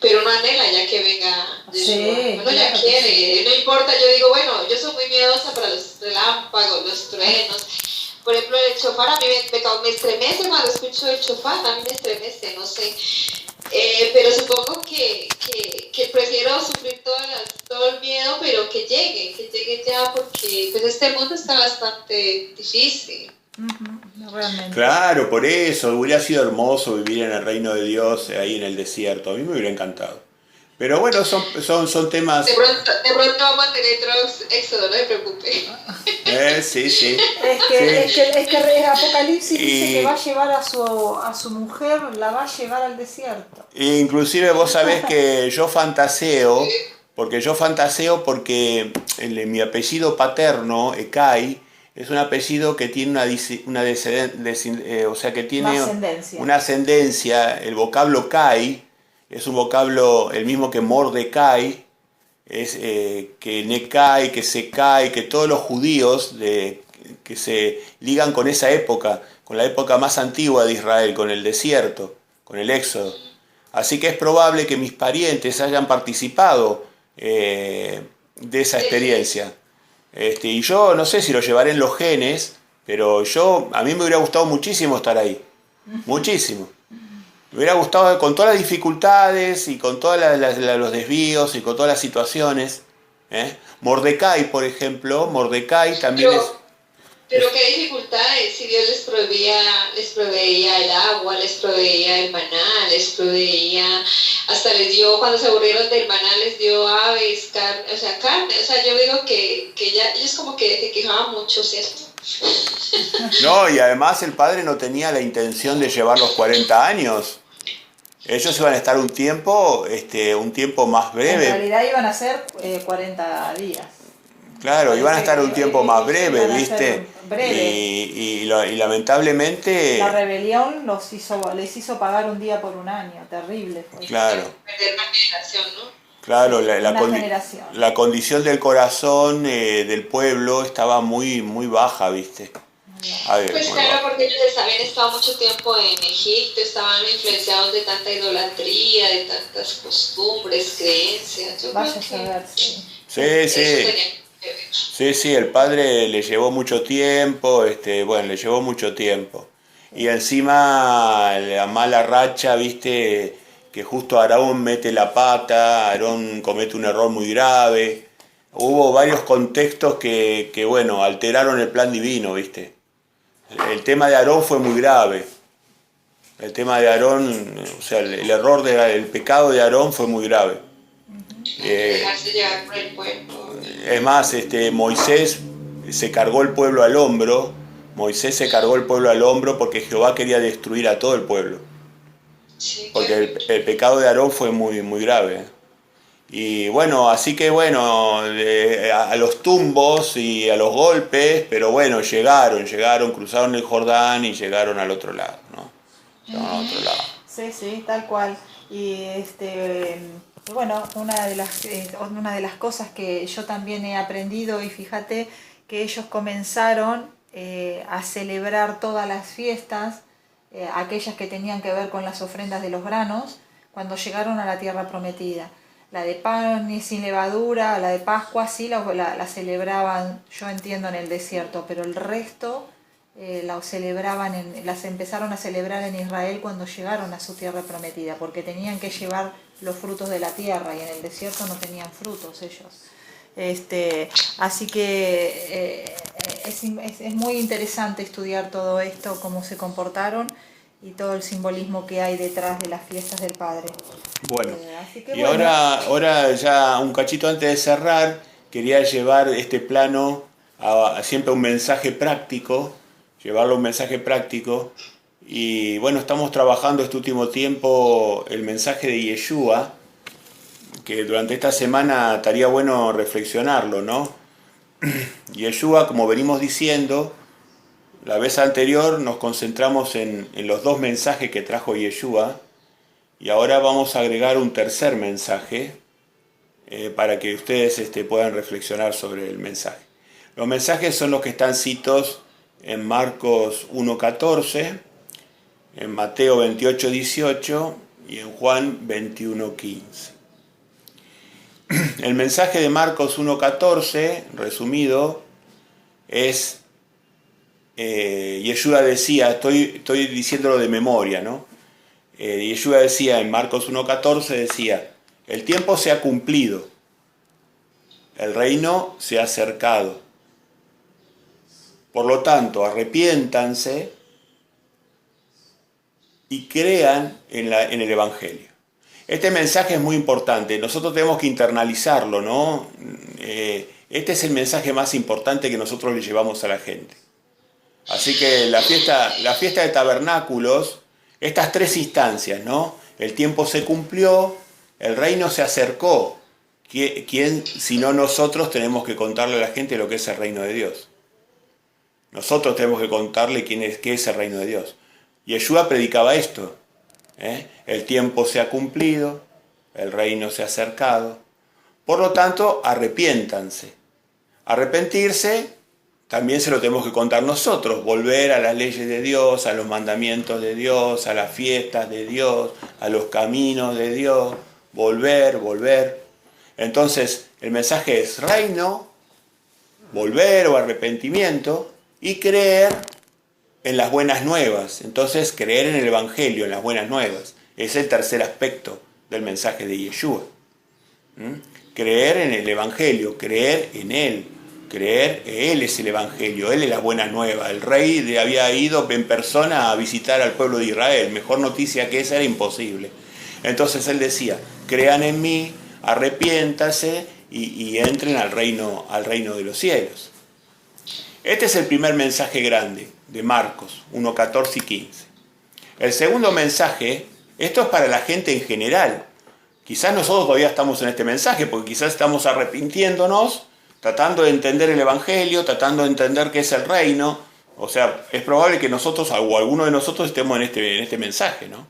pero una anhela ya que venga Yeshua. Sí, Uno ya claro quiere, sí. no importa, yo digo, bueno, yo soy muy miedosa para los relámpagos, los truenos. Por ejemplo, el chofar a mí me estremece cuando escucho el chofar, a mí me estremece, no sé. Pero supongo que prefiero sufrir todo el miedo, pero que llegue ya, porque pues este mundo está bastante difícil. Realmente. Claro, por eso, hubiera sido hermoso vivir en el reino de Dios, ahí en el desierto, a mí me hubiera encantado. Pero bueno, son temas... De pronto vamos a tener otro éxodo, no se preocupe. Sí, sí. Es que el Apocalipsis dice Y- que va a llevar a su mujer, la va a llevar al desierto. Inclusive vos sabés que yo fantaseo porque mi apellido paterno, Ekai, es un apellido que tiene o sea, que tiene una ascendencia. El vocablo Kai es un vocablo el mismo que Mordecai, es que Nekai, que Sekai, que todos los judíos que se ligan con esa época, con la época más antigua de Israel, con el desierto, con el éxodo. Así que es probable que mis parientes hayan participado de esa experiencia. Y yo no sé si lo llevaré en los genes, pero a mí me hubiera gustado muchísimo estar ahí. Muchísimo. Me hubiera gustado con todas las dificultades y con todos los desvíos y con todas las situaciones. Mordecai, por ejemplo, Mordecai también Pero qué dificultades, si Dios les proveía el agua, les proveía el maná, les proveía, hasta les dio, cuando se aburrieron del maná, les dio aves, carne, o sea, yo digo que ya, ellos como que se quejaban mucho, ¿cierto? No, y además el padre no tenía la intención de llevar los 40 años. Ellos iban a estar un tiempo más breve. En realidad iban a ser 40 días. Claro, iban a estar un tiempo más breve, Iban a ¿viste? ser breve. Y lamentablemente... La rebelión les hizo pagar un día por un año, terrible fue. Claro, Perder una generación, ¿no? claro, generación. la condición del corazón del pueblo estaba muy, muy baja, ¿viste? A ver, Pues bueno, claro, porque ellos habían estado mucho tiempo en Egipto, estaban influenciados de tanta idolatría, de tantas costumbres, creencias. Yo Vaya creo a que saber, sí. sí, eso sí. tenía que ver. Sí, el padre le llevó mucho tiempo, le llevó mucho tiempo. Y encima la mala racha, viste, que justo Aarón mete la pata, Aarón comete un error muy grave. Hubo varios contextos que bueno, alteraron el plan divino, viste. El tema de Aarón fue muy grave. El tema de Aarón, o sea, el pecado de Aarón fue muy grave. Dejarse llevar por el pueblo. Es más, Moisés se cargó el pueblo al hombro. Moisés se cargó el pueblo al hombro porque Jehová quería destruir a todo el pueblo. Sí, Porque el pecado de Aarón fue muy, muy grave. Y bueno, así que bueno, a los tumbos y a los golpes, pero bueno, llegaron, cruzaron el Jordán y llegaron al otro lado, ¿no? Llegaron al otro lado. Sí, tal cual. Y bueno, una de las cosas que yo también he aprendido, y fíjate que ellos comenzaron a celebrar todas las fiestas, aquellas que tenían que ver con las ofrendas de los granos, cuando llegaron a la tierra prometida. La de pan y sin levadura, la de Pascua, sí la celebraban, yo entiendo, en el desierto, pero el resto las empezaron a celebrar en Israel cuando llegaron a su tierra prometida, porque tenían que llevar los frutos de la tierra y en el desierto no tenían frutos ellos. Así que es muy interesante estudiar todo esto, cómo se comportaron y todo el simbolismo que hay detrás de las fiestas del Padre. Bueno, Así que y bueno. ahora ya un cachito antes de cerrar, quería llevar este plano a siempre un mensaje práctico, llevarlo a un mensaje práctico. Y bueno, estamos trabajando este último tiempo el mensaje de Yeshua, que durante esta semana estaría bueno reflexionarlo, ¿no? Yeshua, como venimos diciendo, la vez anterior nos concentramos en los dos mensajes que trajo Yeshua, y ahora vamos a agregar un tercer mensaje para que ustedes puedan reflexionar sobre el mensaje. Los mensajes son los que están citos en Marcos 1.14, en Mateo 28.18 y en Juan 21.15. El mensaje de Marcos 1.14, resumido, es, Yeshua decía, estoy diciéndolo de memoria, ¿no? Yeshua decía en Marcos 1.14, decía, el tiempo se ha cumplido, el reino se ha acercado. Por lo tanto, arrepiéntanse y crean en el Evangelio. Este mensaje es muy importante, nosotros tenemos que internalizarlo, ¿no? Este es el mensaje más importante que nosotros le llevamos a la gente. Así que la fiesta de tabernáculos, estas tres instancias, ¿no? El tiempo se cumplió, el reino se acercó. ¿Quién, si no nosotros, tenemos que contarle a la gente lo que es el reino de Dios? Nosotros tenemos que contarle qué es el reino de Dios. Yeshua predicaba esto. El tiempo se ha cumplido, el reino se ha acercado. Por lo tanto, arrepiéntanse. Arrepentirse también se lo tenemos que contar nosotros. Volver a las leyes de Dios, a los mandamientos de Dios, a las fiestas de Dios, a los caminos de Dios. Volver. Entonces, el mensaje es reino, volver o arrepentimiento y creer en las buenas nuevas. Entonces, creer en el Evangelio, en las buenas nuevas. Es el tercer aspecto del mensaje de Yeshua. Creer en el Evangelio, creer en Él. Creer que Él es el Evangelio, Él es la buena nueva. El rey había ido en persona a visitar al pueblo de Israel. Mejor noticia que esa era imposible. Entonces Él decía, crean en mí, arrepiéntase y entren al reino de los cielos. Este es el primer mensaje grande de Marcos 1.14 y 15. El segundo mensaje, esto es para la gente en general. Quizás nosotros todavía estamos en este mensaje, porque quizás estamos arrepintiéndonos, tratando de entender el Evangelio, tratando de entender qué es el reino. O sea, es probable que nosotros, o alguno de nosotros, estemos en este mensaje, ¿no?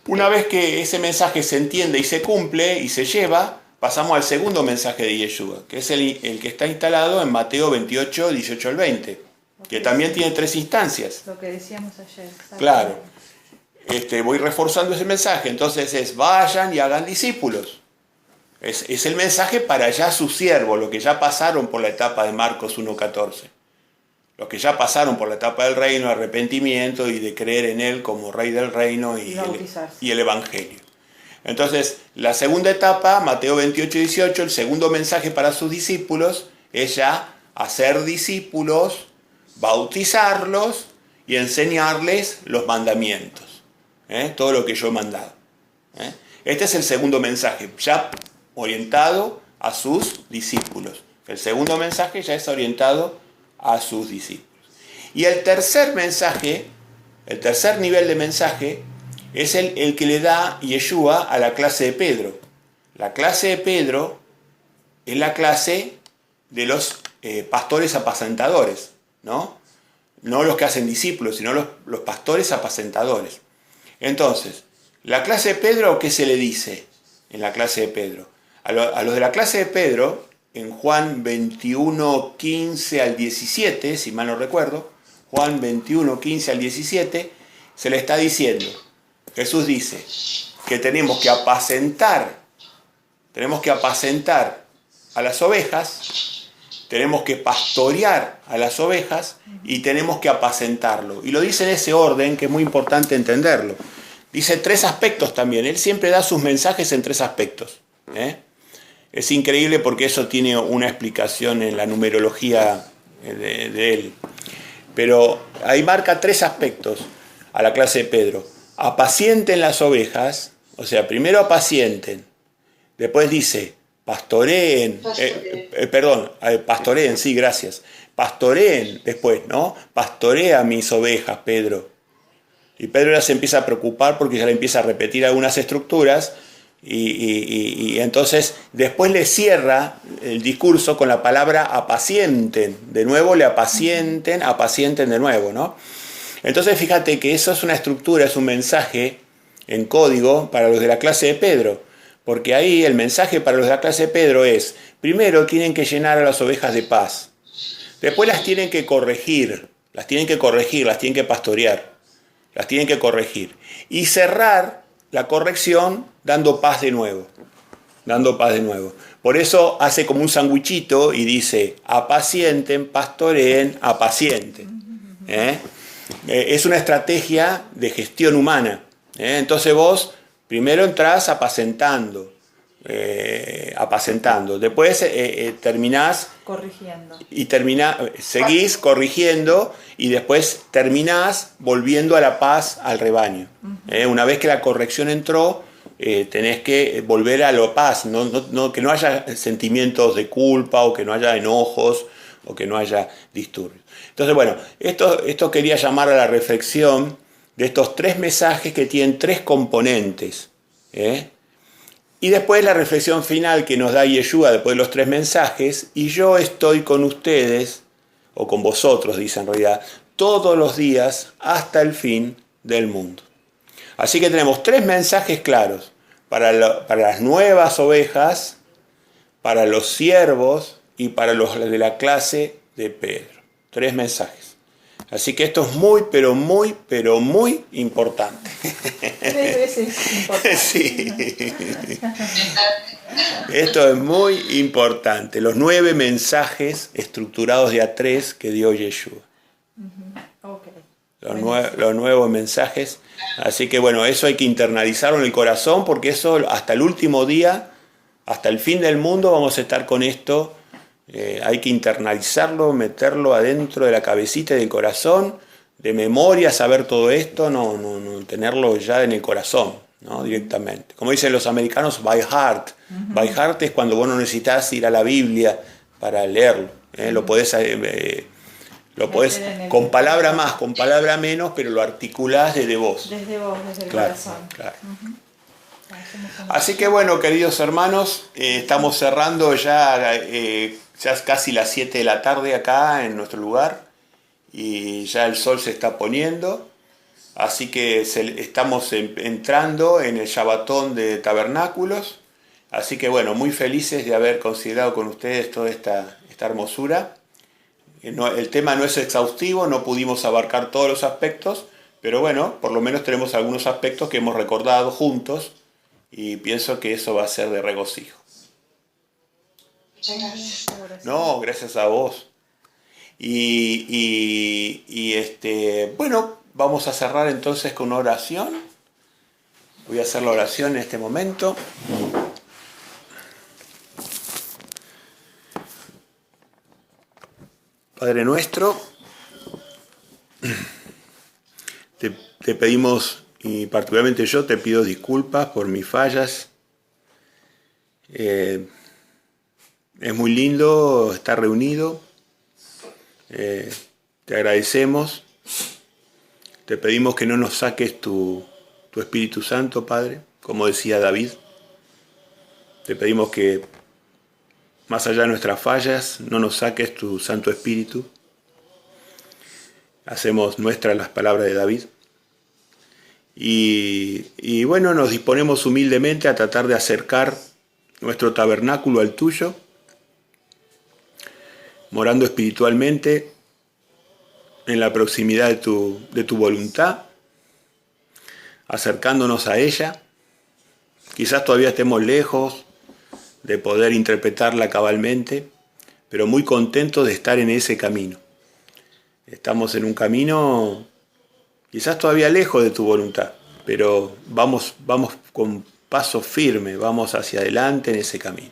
Una vez que ese mensaje se entiende y se cumple y se lleva, pasamos al segundo mensaje de Yeshua, que es el que está instalado en Mateo 28, 18 al 20, que también tiene tres instancias. Lo que decíamos ayer. Claro. Voy reforzando ese mensaje. Entonces es, vayan y hagan discípulos. Es el mensaje para ya sus siervos, los que ya pasaron por la etapa de Marcos 1.14. Los que ya pasaron por la etapa del reino, arrepentimiento y de creer en Él como Rey del reino y el Evangelio. Entonces, la segunda etapa, Mateo 28 y 18, el segundo mensaje para sus discípulos es ya hacer discípulos, bautizarlos y enseñarles los mandamientos. Todo lo que yo he mandado. Este es el segundo mensaje, ya orientado a sus discípulos. El segundo mensaje ya es orientado a sus discípulos. Y el tercer mensaje, el tercer nivel de mensaje, es el que le da Yeshua a la clase de Pedro. La clase de Pedro es la clase de los pastores apacentadores, ¿no? No los que hacen discípulos, sino los pastores apacentadores. Entonces, la clase de Pedro, ¿qué se le dice en la clase de Pedro? A los de la clase de Pedro, en Juan 21, 15 al 17, si mal no recuerdo, Juan 21, 15 al 17, se le está diciendo, Jesús dice que tenemos que apacentar a las ovejas, tenemos que pastorear a las ovejas y tenemos que apacentarlo. Y lo dice en ese orden, que es muy importante entenderlo. Dice tres aspectos también, él siempre da sus mensajes en tres aspectos. Es increíble porque eso tiene una explicación en la numerología de él. Pero ahí marca 3 aspectos a la clase de Pedro. Apacienten las ovejas, o sea, primero apacienten, después dice, pastoreen, pastoreen, sí, gracias. Pastoreen después, ¿no? Pastorea mis ovejas, Pedro. Y Pedro ya se empieza a preocupar porque ya le empieza a repetir algunas estructuras y entonces después le cierra el discurso con la palabra apacienten. De nuevo le apacienten de nuevo, ¿no? Entonces fíjate que eso es una estructura, es un mensaje en código para los de la clase de Pedro. Porque ahí el mensaje para los de la clase de Pedro es, primero tienen que llenar a las ovejas de paz. Después las tienen que corregir, las tienen que pastorear. Las tienen que corregir. Y cerrar la corrección dando paz de nuevo. Por eso hace como un sandwichito y dice, apacienten, pastoreen, apacienten. Es una estrategia de gestión humana. Entonces vos primero entrás apacentando. Después terminás corrigiendo y seguís corrigiendo y después terminás volviendo a la paz al rebaño. Una vez que la corrección entró, tenés que volver a la paz, que no haya sentimientos de culpa o que no haya enojos o que no haya disturbios. Entonces, bueno, esto quería llamar a la reflexión de estos 3 mensajes que tienen 3 componentes. Y después la reflexión final que nos da Yeshua después de los 3 mensajes, y yo estoy con ustedes, o con vosotros, dice en realidad, todos los días hasta el fin del mundo. Así que tenemos 3 mensajes claros para las nuevas ovejas, para los siervos y para los de la clase de Pedro. 3 mensajes. Así que esto es muy, pero muy, pero muy importante. 3 veces importante. Sí. Esto es muy importante. Los 9 mensajes estructurados de A3 que dio Yeshua. Okay. Los nuevos mensajes. Así que bueno, eso hay que internalizarlo en el corazón porque eso hasta el último día, hasta el fin del mundo vamos a estar con esto. Hay que internalizarlo, meterlo adentro de la cabecita y del corazón, de memoria, saber todo esto, no tenerlo ya en el corazón, ¿no? Directamente. Como dicen los americanos, by heart. By heart es cuando vos no necesitas ir a la Biblia para leerlo. Lo podés con palabra más, con palabra menos, pero lo articulás desde vos. Desde vos, desde el claro, corazón. Claro. Así que bueno, queridos hermanos, estamos cerrando ya es casi las 7 de la tarde acá en nuestro lugar y ya el sol se está poniendo, así que estamos entrando en el Shabbatón de Tabernáculos, así que bueno, muy felices de haber considerado con ustedes toda esta hermosura. El tema no es exhaustivo, no pudimos abarcar todos los aspectos, pero bueno, por lo menos tenemos algunos aspectos que hemos recordado juntos y pienso que eso va a ser de regocijo. Muchas gracias. No, gracias a vos. Bueno, vamos a cerrar entonces con una oración. Voy a hacer la oración en este momento. Padre nuestro, te pedimos, y particularmente yo te pido disculpas por mis fallas. Es muy lindo estar reunido. Te agradecemos. Te pedimos que no nos saques tu Espíritu Santo, Padre, como decía David. Te pedimos que, más allá de nuestras fallas, no nos saques tu Santo Espíritu. Hacemos nuestras las palabras de David. Y bueno, nos disponemos humildemente a tratar de acercar nuestro tabernáculo al tuyo, morando espiritualmente en la proximidad de tu voluntad, acercándonos a ella. Quizás todavía estemos lejos de poder interpretarla cabalmente, pero muy contentos de estar en ese camino. Estamos en un camino quizás todavía lejos de tu voluntad, pero vamos con paso firme, vamos hacia adelante en ese camino.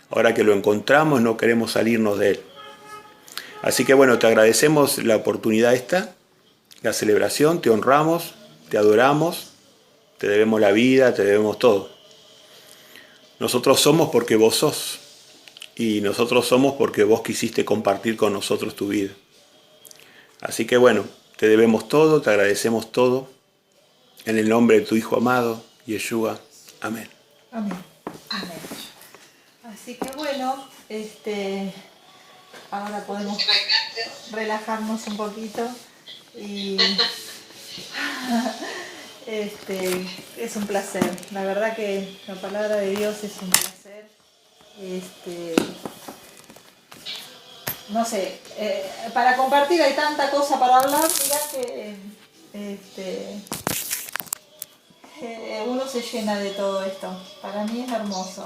Ahora que lo encontramos, no queremos salirnos de él. Así que bueno, te agradecemos la oportunidad esta, la celebración, te honramos, te adoramos, te debemos la vida, te debemos todo. Nosotros somos porque vos sos, y nosotros somos porque vos quisiste compartir con nosotros tu vida. Así que bueno, te debemos todo, te agradecemos todo, en el nombre de tu Hijo amado, Yeshua. Amén. Amén. Amén. Así que bueno, ahora podemos relajarnos un poquito y es un placer. La verdad que la palabra de Dios es un placer. No sé, para compartir hay tanta cosa para hablar, mirá que uno se llena de todo esto. Para mí es hermoso.